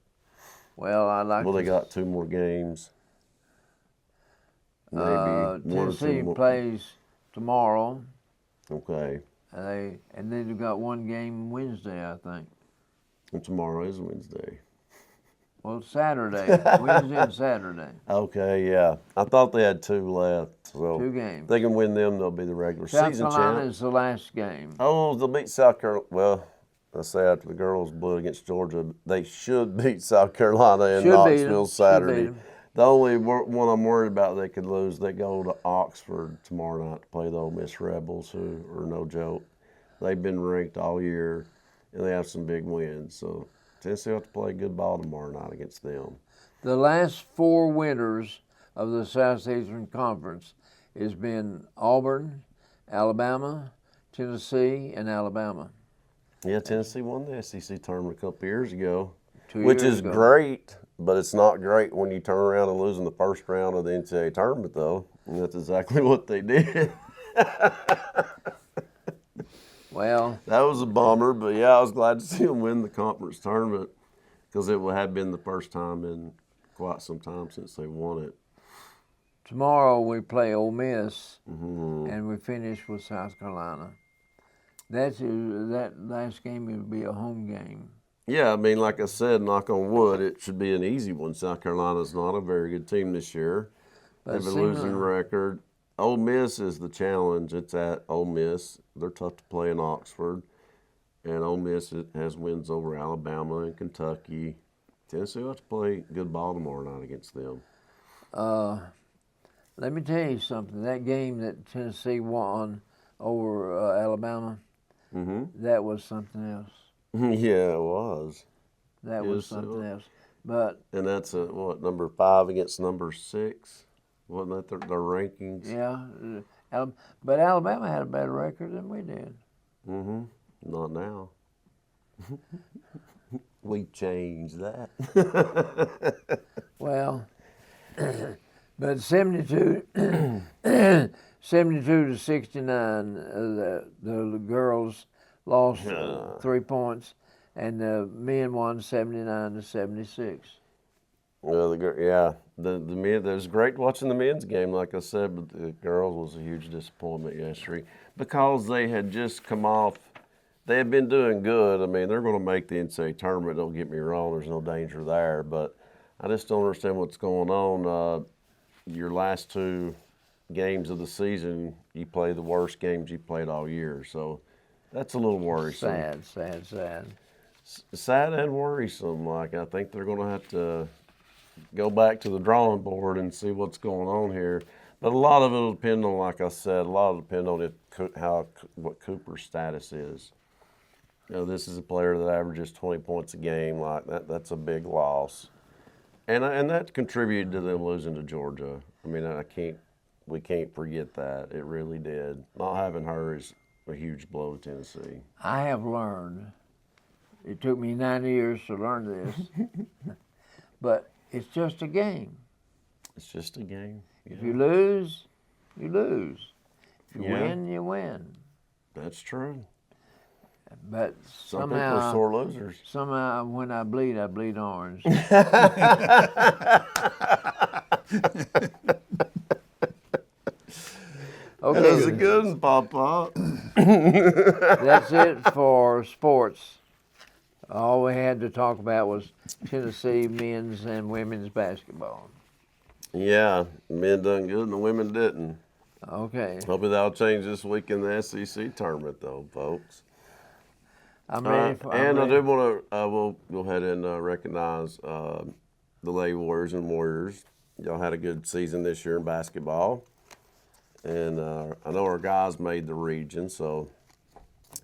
S3: Well, I like.
S1: Well, they
S3: to-
S1: got 2 more games. Maybe one or
S3: Tennessee
S1: 2 more.
S3: plays tomorrow,
S1: Okay.
S3: and then they've got one game Wednesday, I think.
S1: And tomorrow is Wednesday.
S3: Well, Saturday, Wednesday and Saturday,
S1: Okay, yeah. I thought they had 2 left. So
S3: 2
S1: if
S3: games.
S1: they can win them, they'll be the regular
S3: South
S1: season
S3: Carolina
S1: champ.
S3: is the last game.
S1: Oh, they'll beat South Carolina. Well, I say after the girls blew against Georgia, they should beat South Carolina in
S3: Should beat 'em.
S1: Knoxville
S3: Should
S1: Saturday.
S3: beat 'em.
S1: The only one I'm worried about they could lose, they go to Oxford tomorrow night to play the Ole Miss Rebels, who are no joke. They've been ranked all year, and they have some big wins. So Tennessee will have to play good ball tomorrow night against them.
S3: The last 4 winners of the Southeastern Conference has been Auburn, Alabama, Tennessee, and Alabama.
S1: Yeah, Tennessee won the SEC tournament a couple years ago,
S3: 2
S1: which
S3: years
S1: is
S3: ago.
S1: great, but it's not great when you turn around and lose in the first round of the NCAA tournament, though. And that's exactly what they did.
S3: Well,
S1: That was a bummer, but yeah, I was glad to see them win the conference tournament, because it would have been the first time in quite some time since they won it.
S3: tomorrow we play Ole Miss,
S1: Mm-hmm.
S3: and we finish with South Carolina. That last game will be a home game.
S1: Yeah, I mean, like I said, knock on wood, it should be an easy one. South Carolina's not a very good team this year. They have a losing record. Ole Miss is the challenge. It's at Ole Miss. They're tough to play in Oxford. And Ole Miss has wins over Alabama and Kentucky. Tennessee will have to play good ball tomorrow night against them.
S3: Let me tell you something. That game that Tennessee won over Alabama, that was something else.
S1: Yeah, it was.
S3: That was
S1: Yes, it
S3: something
S1: was.
S3: else. But
S1: And that's number 5 against number 6? Wasn't that their rankings?
S3: yeah, but Alabama had a better record than we did.
S1: Mm-hmm. Not now. We changed that.
S3: Well, but 72 to 69, the girls lost 3 points, and the men won 79 to 76.
S1: Well, the men. It was great watching the men's game, like I said, but the girls was a huge disappointment yesterday because they had just come off. They had been doing good. I mean, they're going to make the NCAA tournament. Don't get me wrong. There's no danger there, but I just don't understand what's going on. Your last 2 games of the season, you play the worst games you played all year, so that's a little worrisome.
S3: Sad.
S1: Sad and worrisome. Like, I think they're going to have to go back to the drawing board and see what's going on here. But a lot of it will depend on, like I said, what Cooper's status is. this is a player that averages 20 points a game. Like that's a big loss, and that contributed to them losing to Georgia. I mean, we can't forget that. It really did. Not having her is a huge blow to Tennessee.
S3: I have learned. It took me 9 years to learn this, but it's just a game.
S1: It's just a game.
S3: If you lose, you lose. If you
S1: Yeah.
S3: win, you win.
S1: That's true.
S3: But
S1: Some people are sore losers.
S3: somehow when I bleed orange. Okay,
S1: That was a good one, Papa.
S3: that's it for sports. All we had to talk about was Tennessee men's and women's basketball.
S1: Yeah, the men done good and the women didn't.
S3: Okay,
S1: Hopefully that'll change this week in the SEC tournament, though, folks.
S3: I'm ready for.
S1: And I do want to, we'll go ahead and recognize the Lady Warriors and Warriors. Y'all had a good season this year in basketball. And I know our guys made the region, so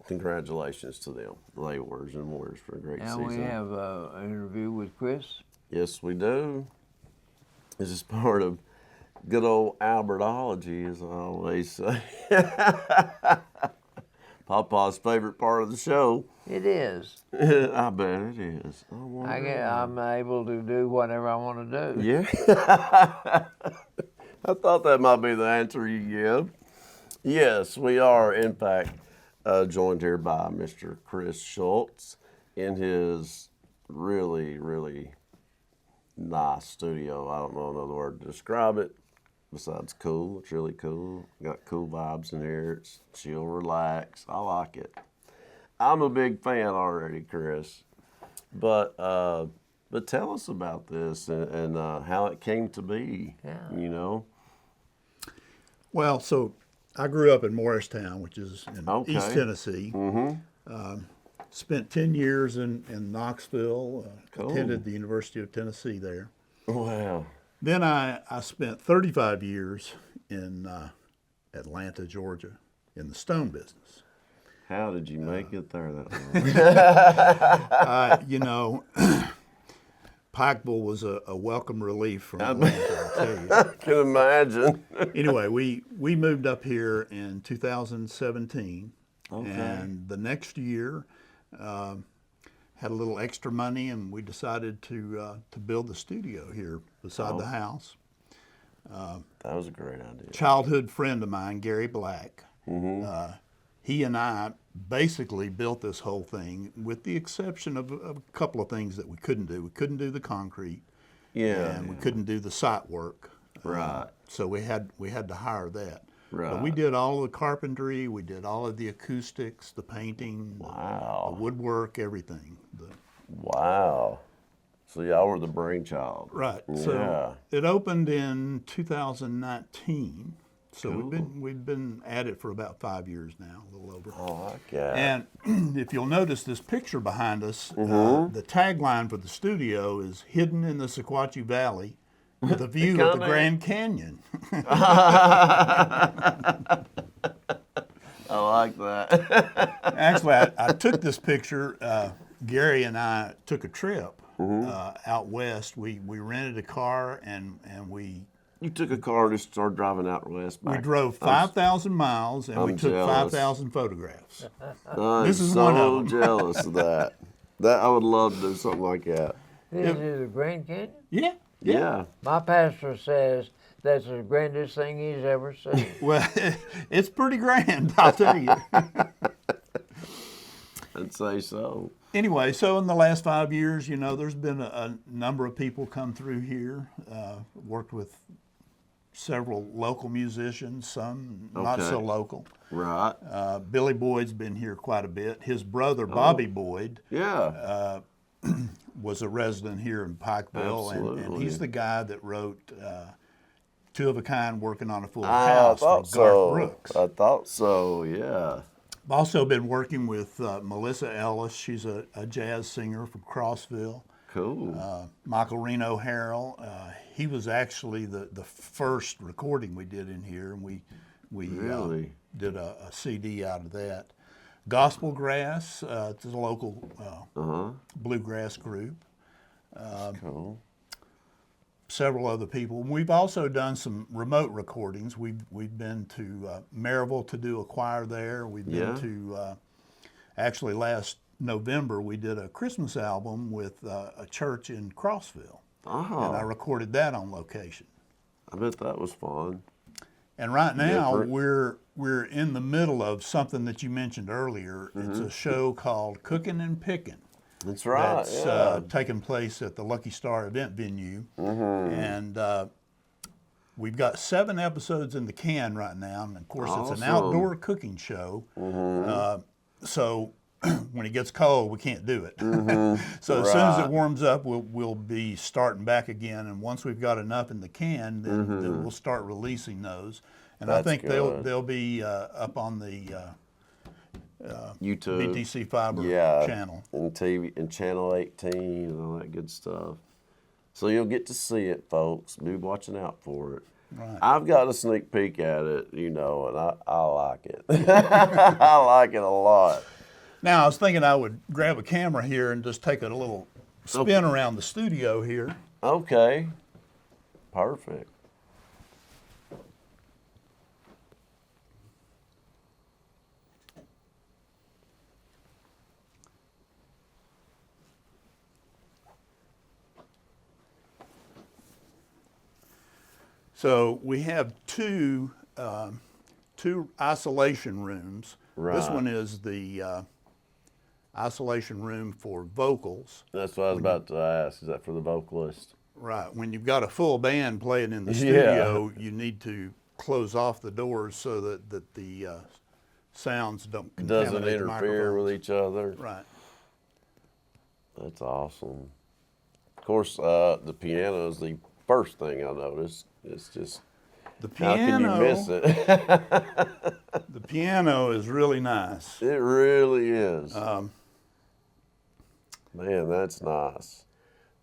S1: congratulations to them, the Lady Warriors and Warriors, for a great
S3: Now
S1: season.
S3: we have an interview with Chris.
S1: Yes, we do. This is part of good old Albertology, as I always say. Papa's favorite part of the show.
S3: It is.
S1: I bet it is.
S3: I'm able to do whatever I want to do.
S1: Yeah. I thought that might be the answer you give. Yes, we are, in fact, joined here by Mr. Chris Shultz in his really, really nice studio. I don't know another word to describe it besides cool. It's really cool. Got cool vibes in here. It's chill, relax. I like it. I'm a big fan already, Chris. But tell us about this and how it came to be.
S3: Yeah.
S1: You know.
S7: Well, so I grew up in Morristown, which is in
S1: Okay.
S7: East Tennessee. Spent 10 years in Knoxville,
S1: Cool.
S7: attended the University of Tennessee there.
S1: Wow.
S7: Then I spent 35 years in Atlanta, Georgia, in the stone business.
S1: How did you make it there that long?
S7: You know, Pikeville was a welcome relief from Atlanta, I'll tell you.
S1: I can imagine.
S7: Anyway, we moved up here in 2017,
S1: Okay.
S7: and the next year had a little extra money, and we decided to build the studio here beside the house.
S1: That was a great idea.
S7: Childhood friend of mine, Gary Black, he and I basically built this whole thing, with the exception of a couple of things that we couldn't do. We couldn't do the concrete,
S1: Yeah.
S7: and we couldn't do the site work.
S1: Right.
S7: So we had to hire that.
S1: Right.
S7: But we did all of the carpentry, we did all of the acoustics, the painting,
S1: Wow.
S7: the woodwork, everything.
S1: Wow. So y'all were the brainchild.
S7: Right.
S1: Yeah.
S7: So it opened in 2019. So
S1: Cool.
S7: we've been at it for about 5 years now, a little over.
S1: I like that.
S7: And if you'll notice this picture behind us,
S1: Mm-hmm.
S7: the tagline for the studio is "Hidden in the Sequatchie Valley, with a view of the Grand Canyon."
S1: I like that.
S7: Actually, I took this picture. Gary and I took a trip out west. We rented a car and we
S1: You took a car and just started driving out west.
S7: we
S1: Back.
S7: drove 5,000 miles and we
S1: I'm
S7: took
S1: jealous.
S7: 5,000 photographs.
S1: I'm
S7: this is
S1: so
S7: one of 'em.
S1: jealous of that. That I would love to do something like that.
S3: This is the Grand Canyon.
S7: Yeah.
S1: Yeah.
S3: My pastor says that's the grandest thing he's ever seen.
S7: Well, it's pretty grand, I'll tell you.
S1: I'd say so.
S7: Anyway, so in the last 5 years, you know, there's been a number of people come through here, worked with several local musicians, some not
S1: Okay.
S7: so local.
S1: Right.
S7: Billy Boyd's been here quite a bit. His brother, Bobby Boyd,
S1: Yeah.
S7: was a resident here in Pikeville, and
S1: Absolutely.
S7: he's the guy that wrote Two of a Kind, Working on a Full
S1: I
S7: House for
S1: thought
S7: Garth
S1: so.
S7: Brooks.
S1: I thought so. Yeah.
S7: I've also been working with Melissa Ellis. She's a jazz singer from Crossville.
S1: Cool.
S7: Michael Reno Harrell. He was actually the first recording we did in here, and we
S1: Really?
S7: did a CD out of that. Gospel Grass, it's a local bluegrass group.
S1: Cool.
S7: Several other people. We've also done some remote recordings. We've been to Maryville to do a choir there. We've been to, actually last November, we did a Christmas album with a church in Crossville. And I recorded that on location.
S1: I bet that was fun.
S7: And right now we're in the middle of something that you mentioned earlier. It's a show called Cooking and Picking.
S1: That's right.
S7: That's taking place at the Lucky Star event venue. And we've got 7 episodes in the can right now. And of course, it's an outdoor cooking show. So when it gets cold, we can't do it. So as soon as it warms up, we'll be starting back again. And once we've got enough in the can, then we'll start releasing those. And I think they'll be up on the
S1: YouTube,
S7: BTC Fiber channel.
S1: And TV and Channel 18 and all that good stuff. So you'll get to see it, folks. Be watching out for it.
S7: Right.
S1: I've got a sneak peek at it, and I like it. I like it a lot.
S7: Now, I was thinking I would grab a camera here and just take a little spin around the studio here.
S1: Okay. Perfect.
S7: So we have two isolation rooms.
S1: Right.
S7: This one is the isolation room for vocals.
S1: That's what I was about to ask. Is that for the vocalist?
S7: Right. When you've got a full band playing in the studio, you need to close off the doors so that the sounds don't contaminate
S1: Doesn't
S7: the
S1: interfere with
S7: microphones.
S1: each other.
S7: Right.
S1: That's awesome. Of course, the piano is the first thing I noticed. It's just,
S7: The
S1: how
S7: piano,
S1: can you miss it?
S7: the piano is really nice.
S1: It really is. Man, that's nice.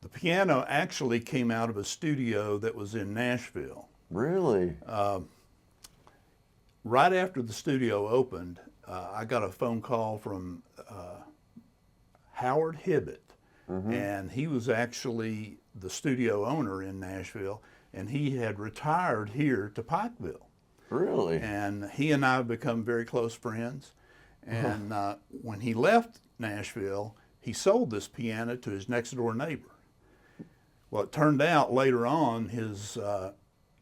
S7: The piano actually came out of a studio that was in Nashville.
S1: Really?
S7: Right after the studio opened, I got a phone call from Howard Hibbett, and he was actually the studio owner in Nashville, and he had retired here to Pikeville.
S1: Really?
S7: And he and I have become very close friends. And when he left Nashville, he sold this piano to his next door neighbor. Well, it turned out later on his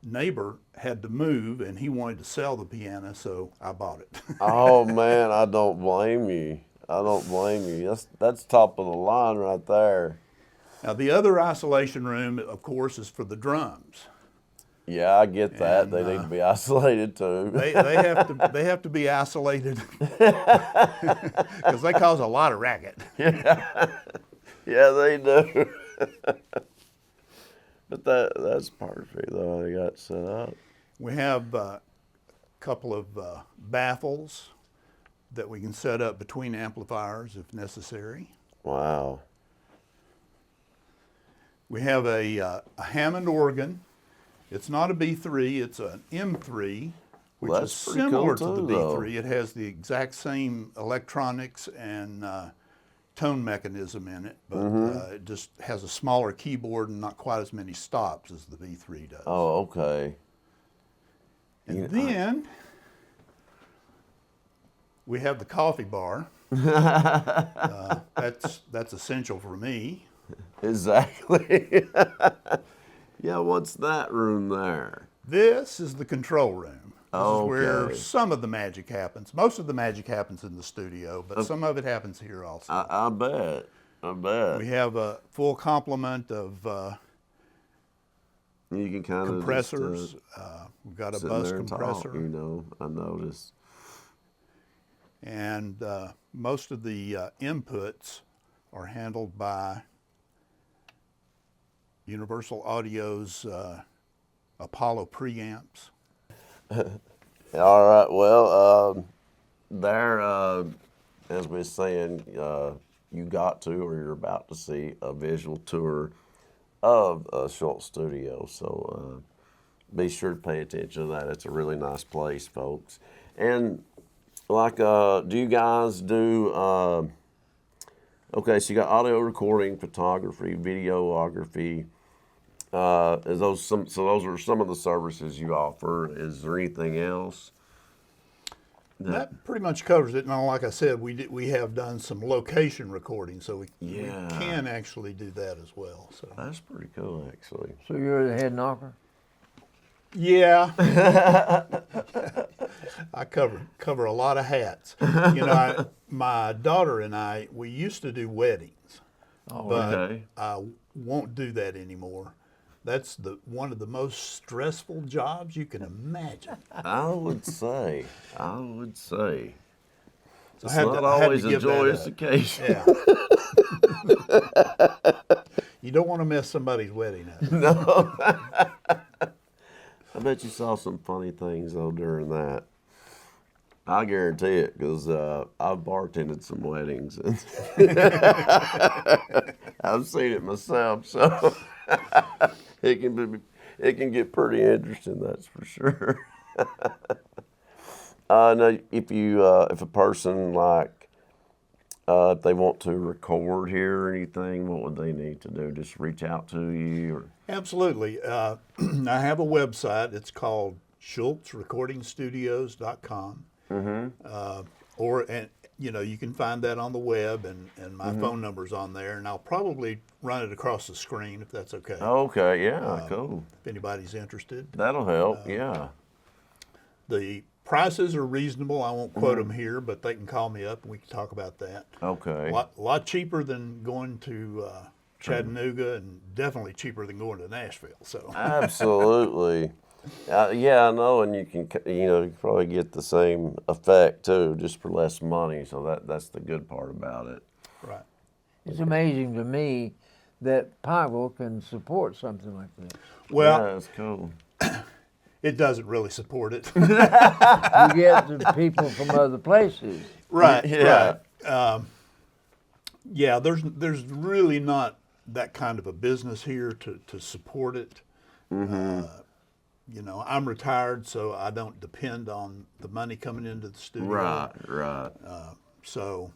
S7: neighbor had to move and he wanted to sell the piano, so I bought it.
S1: Oh man, I don't blame you. I don't blame you. That's top of the line right there.
S7: Now the other isolation room, of course, is for the drums.
S1: Yeah, I get that.
S7: And,
S1: they need to be isolated too.
S7: They have to be isolated because they cause a lot of racket.
S1: Yeah, they do. But that's perfect though. They got set up.
S7: We have a couple of baffles that we can set up between amplifiers if necessary.
S1: Wow.
S7: We have a Hammond organ. It's not a B3, it's an M3, which
S1: Well, that's
S7: is
S1: pretty
S7: similar
S1: cool
S7: to the
S1: too,
S7: B3.
S1: though.
S7: It has the exact same electronics and tone mechanism in it, but it just has a smaller keyboard and not quite as many stops as the B3 does.
S1: Oh, okay.
S7: And then we have the coffee bar. That's essential for me.
S1: Exactly. Yeah, what's that room there?
S7: This is the control room. This is where
S1: Okay.
S7: some of the magic happens. Most of the magic happens in the studio, but some of it happens here also.
S1: I bet. I bet.
S7: We have a full complement of
S1: You can kind of
S7: compressors. We've got a bus compressor.
S1: I noticed.
S7: And most of the inputs are handled by Universal Audio's Apollo preamps.
S1: All right. Well, there, as we were saying, you got to or you're about to see a visual tour of Shultz Studio. So be sure to pay attention to that. It's a really nice place, folks. And Like, do you guys do? Okay, so you got audio recording, photography, videography. Is those some? So those are some of the services you offer. Is there anything else?
S7: That pretty much covers it. Now, like I said, we have done some location recording, so we can actually do that as well. So
S1: That's pretty cool, actually.
S3: So you're the head knocker?
S7: yeah, I cover a lot of hats. My daughter and I, we used to do weddings, but
S1: okay.
S7: I won't do that anymore. That's one of the most stressful jobs you can imagine.
S1: I would say.
S7: So
S1: It's
S7: I had
S1: not
S7: to- I had to
S1: always a
S7: give that
S1: joyous
S7: up.
S1: occasion.
S7: Yeah. You don't want to mess somebody's wedding up.
S1: I bet you saw some funny things though during that. I guarantee it, because I've bartended some weddings and I've seen it myself. So it can get pretty interesting. That's for sure. Now, if a person if they want to record here or anything, what would they need to do? Just reach out to you, or?
S7: Absolutely. I have a website. It's called SchultzRecordingStudios.com. You can find that on the web, and my phone number's on there, and I'll probably run it across the screen if that's okay.
S1: Okay, yeah, cool.
S7: If anybody's interested.
S1: That'll help, yeah.
S7: The prices are reasonable. I won't quote them here, but they can call me up and we can talk about that.
S1: Okay.
S7: A lot cheaper than going to Chattanooga, and definitely cheaper than going to Nashville. So
S1: Absolutely. Yeah, I know, and you can probably get the same effect too, just for less money. So that's the good part about it.
S7: right.
S3: It's amazing to me that Pikeville can support something like that.
S7: Well,
S1: yeah, it's cool.
S7: it doesn't really support it.
S3: You get the people from other places.
S7: Right.
S1: Yeah.
S7: Right. Yeah. There's really not that kind of a business here to support it. I'm retired, so I don't depend on the money coming into the studio.
S1: Right.
S7: So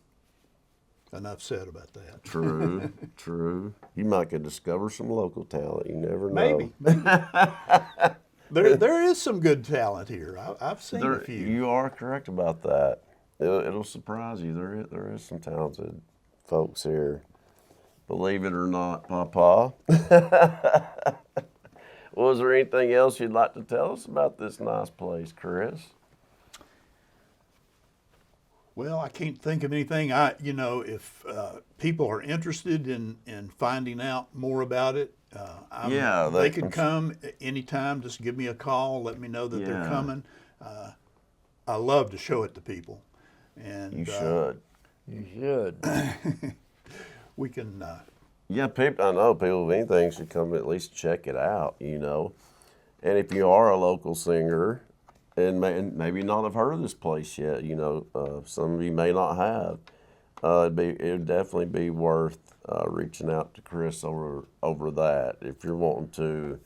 S7: enough said about that.
S1: True. You might could discover some local talent. You never know.
S7: Maybe. There is some good talent here. I've seen a few.
S1: You are correct about that. It'll surprise you. There is some talented folks here. Believe it or not, Papa. Was there anything else you'd like to tell us about this nice place, Chris?
S7: Well, I can't think of anything. If people are interested in finding out more about it, they could come anytime. Just give me a call. Let me know that they're coming. I love to show it to people. And
S1: You should.
S3: You should.
S7: we can.
S1: Yeah, I know people, if anything, should come at least check it out, And if you are a local singer, and maybe not have heard of this place yet, some of you may not have, it'd definitely be worth reaching out to Chris over that if you're wanting to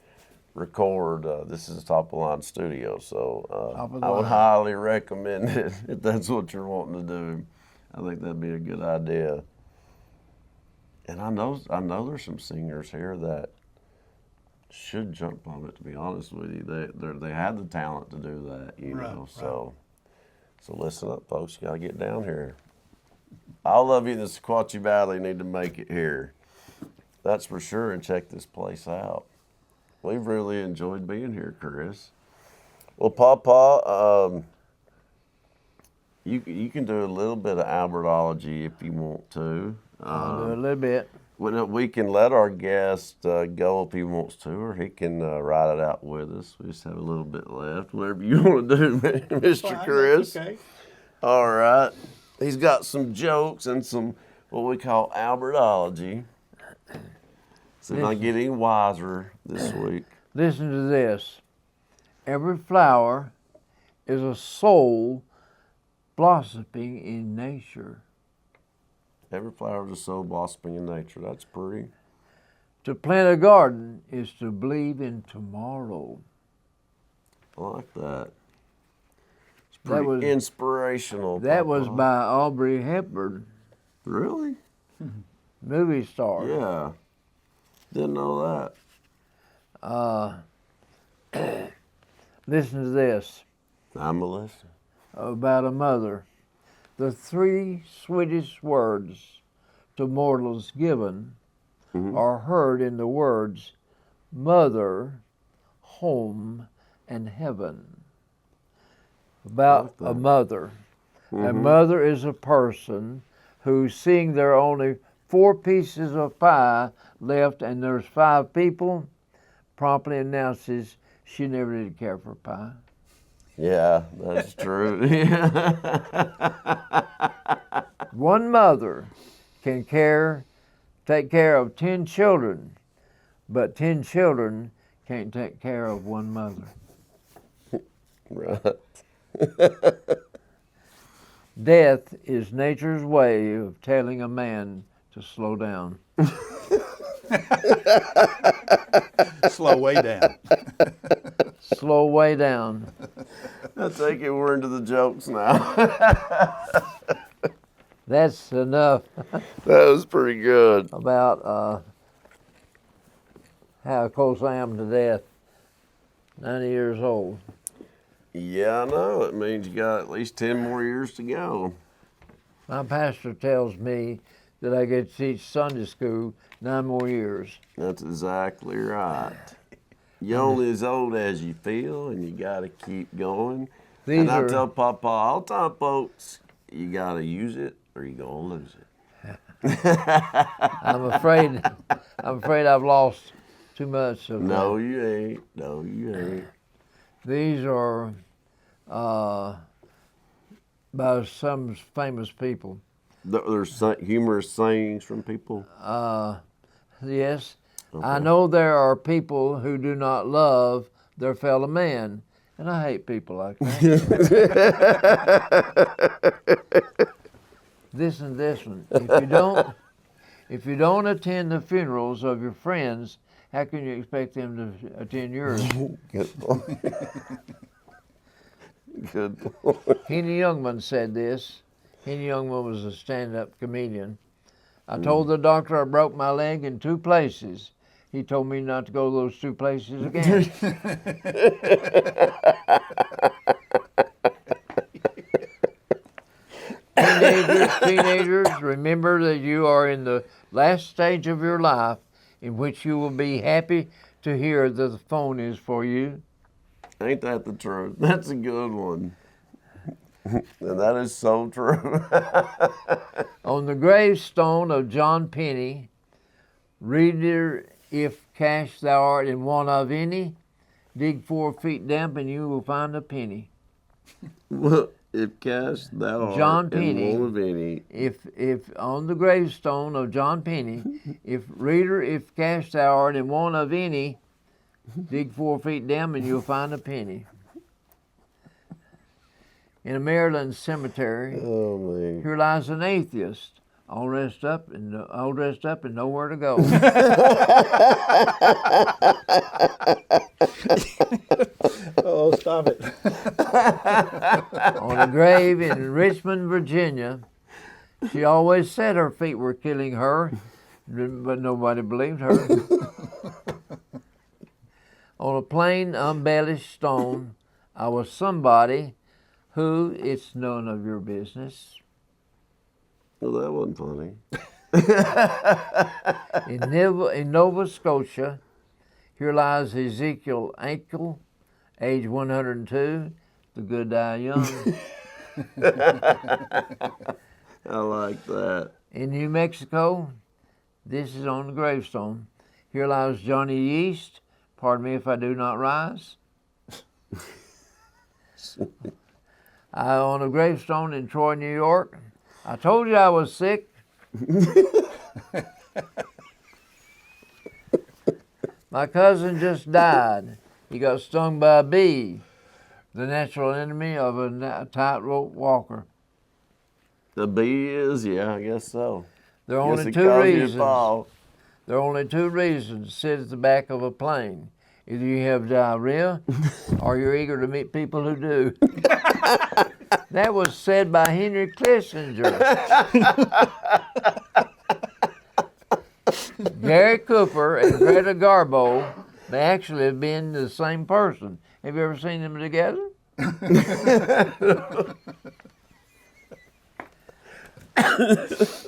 S1: record. This is a top-of-the-line studio, so I would highly recommend it if that's what you're wanting to do. I think that'd be a good idea. And I know there's some singers here that should jump on it. To be honest with you, they have the talent to do that,
S7: Right.
S1: So listen up, folks. You gotta get down here. All of you in the Sequatchie Valley need to make it here. That's for sure. And check this place out. We've really enjoyed being here, Chris. Well, Papa, you can do a little bit of Albertology if you want to.
S3: I'll do a little bit.
S1: We can let our guest go if he wants to, or he can ride it out with us. We just have a little bit left. Whatever you want to do, Mr.
S7: Fine,
S1: Chris.
S7: Okay.
S1: All right. He's got some jokes and some what we call Albertology. See if I get any wiser this week.
S3: Listen to this. Every flower is a soul blossoming in nature.
S1: Every flower is a soul blossoming in nature. That's pretty.
S3: To plant a garden is to believe in tomorrow.
S1: I like that. It's pretty
S3: was
S1: inspirational.
S3: That was
S1: Papa.
S3: by Aubrey Hepburn,
S1: Really?
S3: movie star.
S1: Yeah. Didn't know that.
S3: Listen to this
S1: I'm a listener.
S3: about a mother. The 3 sweetest words to mortals given are heard in the words mother, home, and heaven. About a mother. A mother is a person who, seeing there are only 4 pieces of pie left and there's 5 people, promptly announces she never did care for pie.
S1: Yeah, that's true.
S3: One mother can take care of 10 children, but 10 children can't take care of one mother.
S1: Right.
S3: Death is nature's way of telling a man to slow down.
S7: Slow way down.
S3: Slow way down.
S1: I take it we're into the jokes now.
S3: That's enough
S1: That was pretty good.
S3: about how close I am to death. 90 years old.
S1: Yeah, I know. It means you got at least 10 more years to go.
S3: My pastor tells me that I get to teach Sunday school 9 more years.
S1: That's exactly right. You're only as old as you feel, and you got to keep going.
S3: These
S1: I
S3: are-
S1: tell Papa all the time, folks, you got to use it or you're going to lose it.
S3: I'm afraid I've lost too much of
S1: No,
S3: that.
S1: you ain't. No, you ain't.
S3: These are by some famous people.
S1: There's humorous sayings from people.
S3: Yes, I know there are people who do not love their fellow man, and I hate people like that. This one. If you don't attend the funerals of your friends, how can you expect them to attend yours?
S1: Good point. Good point.
S3: Henny Youngman said this. Henny Youngman was a stand-up comedian. I told the doctor I broke my leg in 2 places. He told me not to go to those 2 places again. Teenagers, remember that you are in the last stage of your life in which you will be happy to hear that the phone is for you.
S1: Ain't that the truth? That's a good one. And that is so true.
S3: On the gravestone of John Penny, reader, if cash thou art in want of any, dig 4 feet damp and you will find a penny.
S1: Well, if cash thou
S3: John
S1: art
S3: Penny.
S1: in want of any.
S3: If on the gravestone of John Penny, if reader, if cash thou art in want of any, dig 4 feet damp and you'll find a penny. In a Maryland cemetery,
S1: Oh, man.
S3: here lies an atheist, all dressed up and nowhere to go.
S7: Oh, stop it.
S3: On a grave in Richmond, Virginia, she always said her feet were killing her, but nobody believed her. On a plain, unembellished stone, I was somebody who it's none of your business.
S1: Well, that wasn't funny.
S3: In Nova Scotia, here lies Ezekiel Ankle, age 102. The good die young.
S1: I like that.
S3: In New Mexico, this is on the gravestone. Here lies Johnny Yeast. Pardon me if I do not rise. On a gravestone in Troy, New York. I told you I was sick. My cousin just died. He got stung by a bee, the natural enemy of a tightrope walker.
S1: The bee is, yeah, I guess so.
S3: There are
S1: Guess
S3: only
S1: it
S3: 2
S1: caused you to
S3: reasons.
S1: fall.
S3: There are only 2 reasons to sit at the back of a plane. Either you have diarrhea or you're eager to meet people who do. That was said by Henry Kissinger. Gary Cooper and Greta Garbo, they actually have been the same person. Have you ever seen them together?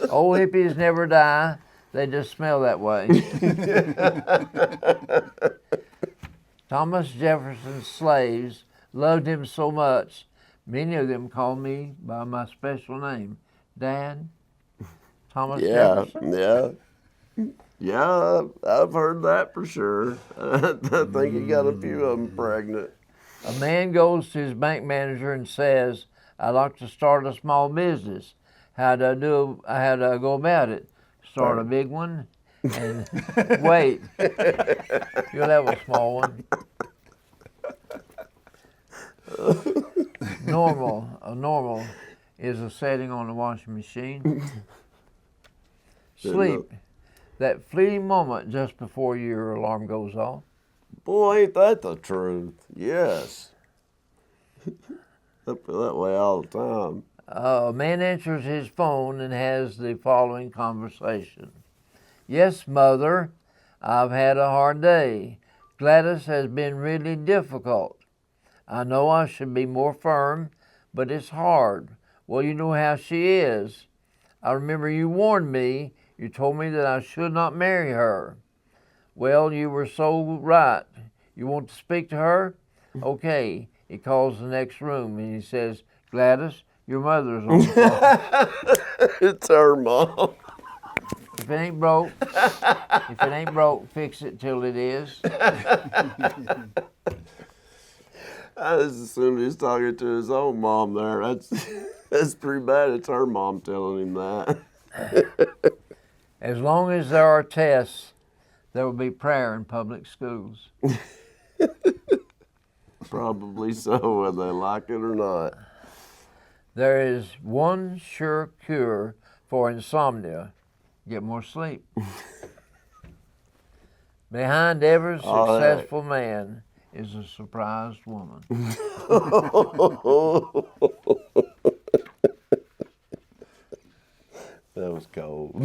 S3: Old hippies never die. They just smell that way. Thomas Jefferson's slaves loved him so much, many of them called me by my special name, Dad. Thomas Jefferson?
S1: Yeah, I've heard that for sure. I think he got a few of them pregnant.
S3: A man goes to his bank manager and says, I'd like to start a small business. How do I go about it? Start a big one and wait. You'll have a small one. Normal is a setting on the washing machine. Sleep, that fleeting moment just before your alarm goes off.
S1: Boy, ain't that the truth? Yes. I feel that way all the time.
S3: A man answers his phone and has the following conversation. Yes, Mother, I've had a hard day. Gladys has been really difficult. I know I should be more firm, but it's hard. Well, you know how she is. I remember you warned me. You told me that I should not marry her. Well, you were so right. You want to speak to her? Okay. He calls the next room and he says, Gladys, your mother's on the phone.
S1: It's her mom.
S3: If it ain't broke, fix it till it is.
S1: I just assumed he's talking to his own mom there. That's pretty bad. It's her mom telling him that.
S3: As long as there are tests, there will be prayer in public schools.
S1: Probably so, whether they like it or not.
S3: There is one sure cure for insomnia. Get more sleep. Behind every successful man is a surprised woman.
S1: That was cold.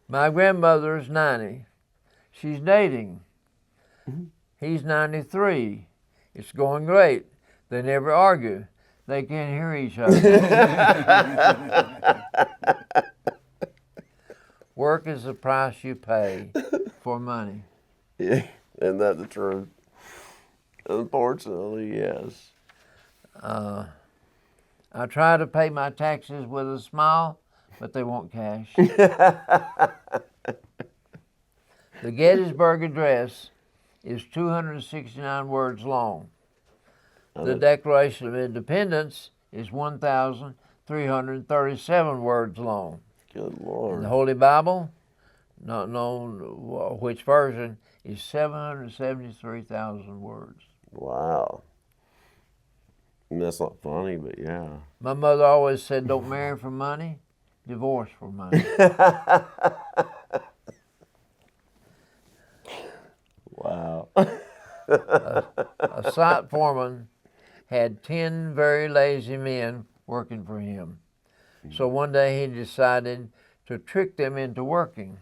S3: My grandmother is 90. She's dating. He's 93. It's going great. They never argue. They can't hear each other. Work is the price you pay for money.
S1: Yeah, isn't that the truth? Unfortunately, yes.
S3: I try to pay my taxes with a smile, but they want cash. The Gettysburg Address is 269 words long. The Declaration of Independence is 1,337 words long.
S1: Good Lord.
S3: And the Holy Bible, not known which version, is 773,000 words.
S1: Wow. And that's not funny, but yeah.
S3: My mother always said, don't marry for money, divorce for money.
S1: Wow.
S3: A site foreman had 10 very lazy men working for him. So one day he decided to trick them into working.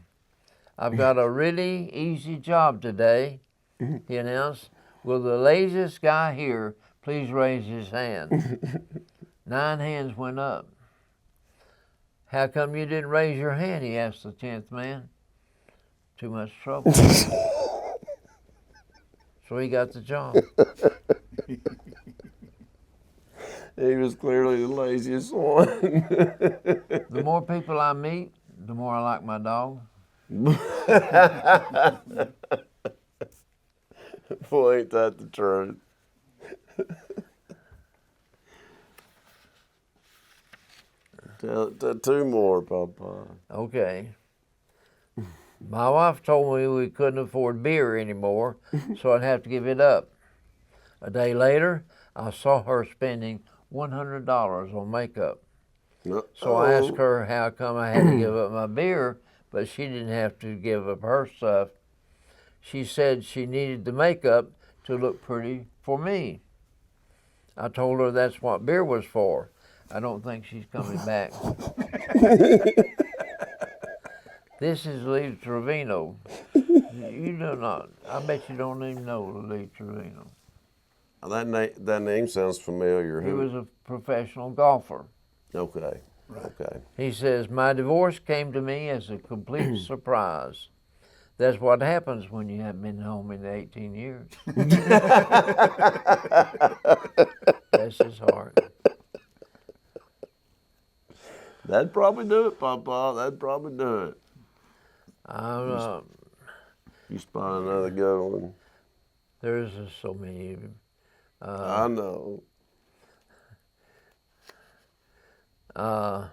S3: I've got a really easy job today, he announced. Will the laziest guy here please raise his hand? 9 hands went up. How come you didn't raise your hand, he asked the 10th man. Too much trouble. So he got the job.
S1: He was clearly the laziest one.
S3: The more people I meet, the more I like my dog.
S1: Boy, ain't that the truth. Tell 2 more, Papa.
S3: Okay. My wife told me we couldn't afford beer anymore, so I'd have to give it up. A day later, I saw her spending $100 on makeup. So I asked her how come I had to give up my beer, but she didn't have to give up her stuff. She said she needed the makeup to look pretty for me. I told her that's what beer was for. I don't think she's coming back. This is Lee Trevino. You do not. I bet you don't even know Lee Trevino.
S1: That name sounds familiar.
S3: He was a professional golfer.
S1: Okay. Okay.
S3: He says, my divorce came to me as a complete surprise. That's what happens when you haven't been home in 18 years. Bless his heart.
S1: That'd probably do it, Papa. That'd probably do it. You spot another good one.
S3: There's just so many of them.
S1: I know.
S3: At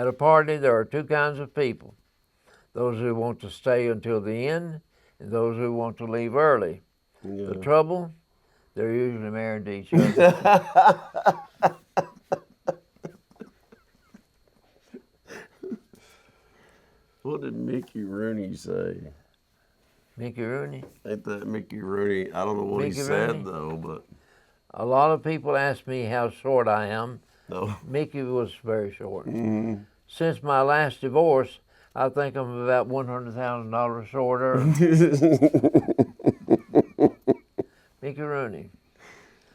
S3: a party, there are two kinds of people. Those who want to stay until the end and those who want to leave early.
S1: Yeah.
S3: The trouble, they're usually married to each other.
S1: What did Mickey Rooney say?
S3: Mickey Rooney?
S1: Ain't that Mickey Rooney? I don't know what
S3: Mickey
S1: he said,
S3: Rooney?
S1: though, but...
S3: A lot of people ask me how short I am.
S1: No.
S3: Mickey was very short.
S1: Mm-hmm.
S3: Since my last divorce, I think I'm about $100,000 shorter. Mickey Rooney.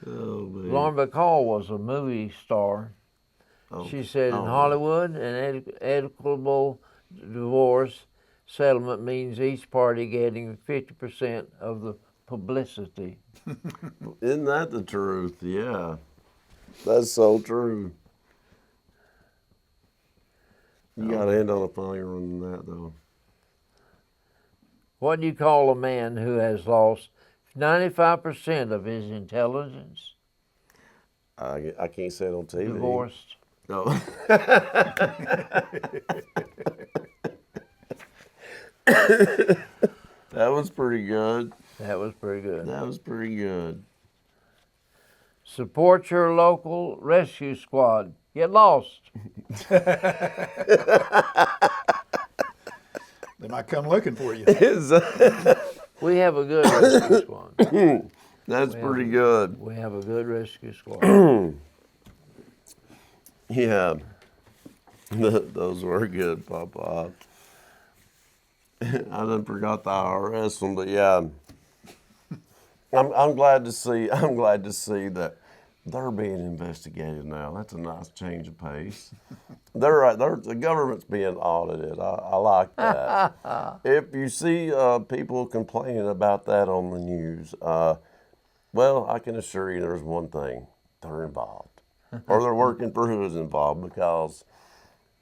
S1: Oh, man.
S3: Lauren Bacall was a movie star.
S1: Oh.
S3: She said in
S1: Oh.
S3: Hollywood, an equitable divorce settlement means each party getting 50% of the publicity.
S1: Isn't that the truth? Yeah. That's so true. You got to end on a funnier one than that, though.
S3: What do you call a man who has lost 95% of his intelligence?
S1: I can't say it on TV.
S3: Divorced.
S1: No. That was pretty good.
S3: That was pretty good.
S1: That was pretty good.
S3: Support your local rescue squad. Get lost.
S7: They might come looking for you.
S3: We have a good rescue squad.
S1: That's pretty good.
S3: We have a good rescue squad.
S1: Yeah. Those were good, Papa. I done forgot the IRS one, but yeah. I'm glad to see that they're being investigated now. That's a nice change of pace. The government's being audited. I like that. If you see people complaining about that on the news, well, I can assure you there's one thing. They're involved. Or they're working for who's involved, because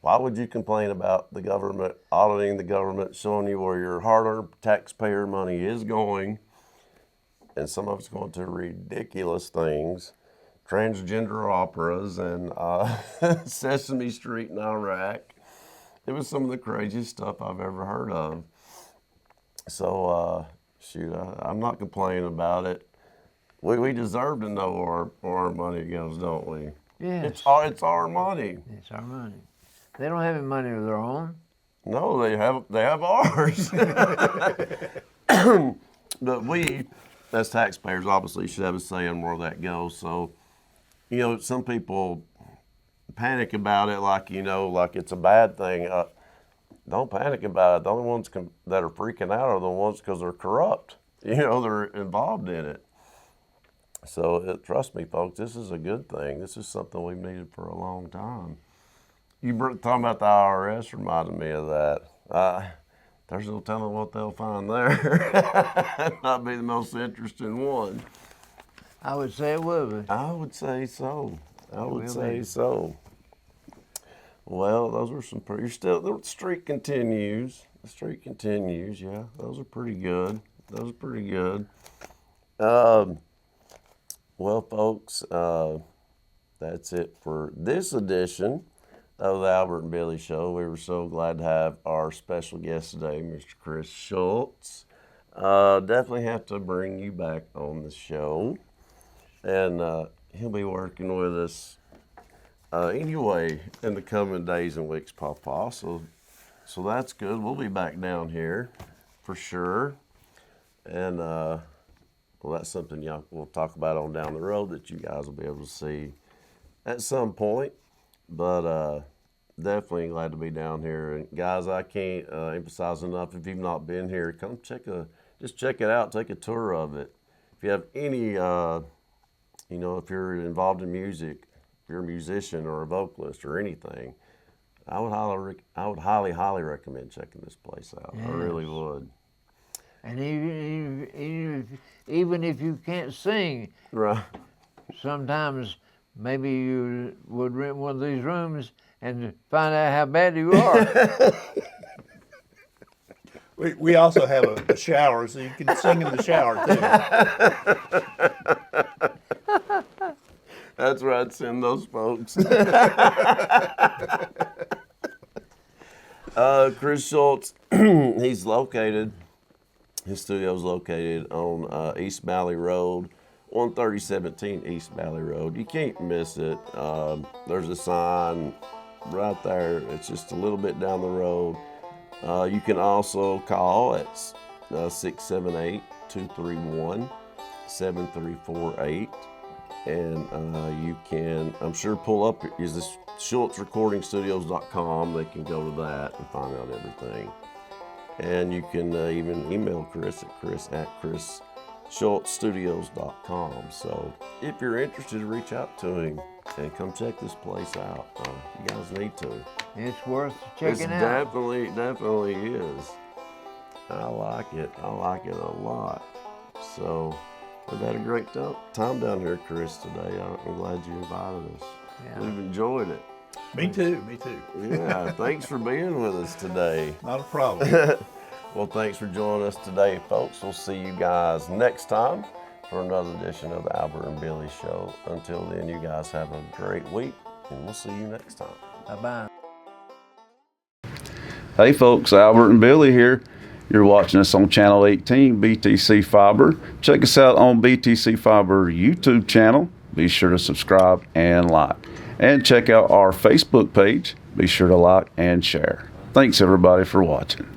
S1: why would you complain about the government, auditing the government, showing you where your hard-earned taxpayer money is going, and some of it's going to ridiculous things, transgender operas and Sesame Street in Iraq. It was some of the craziest stuff I've ever heard of. So, shoot, I'm not complaining about it. We deserve to know where our money goes, don't we?
S3: Yes.
S1: It's our money.
S3: It's our money. They don't have any money of their own.
S1: No, they have ours. But we, as taxpayers, obviously should have a say in where that goes. So, some people panic about it like it's a bad thing. Don't panic about it. The only ones that are freaking out are the ones because they're corrupt. They're involved in it. So trust me, folks, this is a good thing. This is something we've needed for a long time. You talking about the IRS reminded me of that. There's no telling what they'll find there. That might be the most interesting one.
S3: I would say it would be.
S1: I would say so. So. Well, those were some pretty. The streak continues. The streak continues. Yeah, those are pretty good. Well, folks, that's it for this edition of the Albert and Billy Show. We were so glad to have our special guest today, Mr. Chris Shultz. Definitely have to bring you back on the show. And he'll be working with us anyway in the coming days and weeks, Papa. So that's good. We'll be back down here for sure. And Well, that's something y'all we'll talk about on down the road that you guys will be able to see at some point. But definitely glad to be down here. And guys, I can't emphasize enough, if you've not been here, come just check it out, take a tour of it. If you have any, if you're involved in music, if you're a musician or a vocalist or anything, I would highly recommend checking this place out. Yes. I really would.
S3: And even if you can't sing,
S1: right?
S3: Sometimes maybe you would rent one of these rooms and find out how bad you are.
S7: We also have a shower, so you can sing in the shower too.
S1: That's where I'd send those folks. Chris Shultz, his studio's located on East Valley Road, 13017 East Valley Road. You can't miss it. There's a sign right there. It's just a little bit down the road. You can also call at 678-231-7348. And you can, I'm sure, pull up is this SchultzRecordingStudios.com. They can go to that and find out everything. And you can even email Chris at chris@SchultzStudios.com. So if you're interested, reach out to him and come check this place out. You guys need to.
S3: It's worth checking out.
S1: It definitely is. I like it. I like it a lot. So we've had a great time down here, Chris, today. I'm glad you invited us. Yeah. We've enjoyed it.
S7: Me too.
S1: Yeah, thanks for being with us today.
S7: Not a problem.
S1: Well, thanks for joining us today, folks. We'll see you guys next time for another edition of the Albert and Billy Show. Until then, you guys have a great week, and we'll see you next time.
S3: Bye-bye.
S8: Hey, folks, Albert and Billy here. You're watching us on Channel 18, BTC Fiber. Check us out on BTC Fiber YouTube channel. Be sure to subscribe and like. And check out our Facebook page. Be sure to like and share. Thanks, everybody, for watching.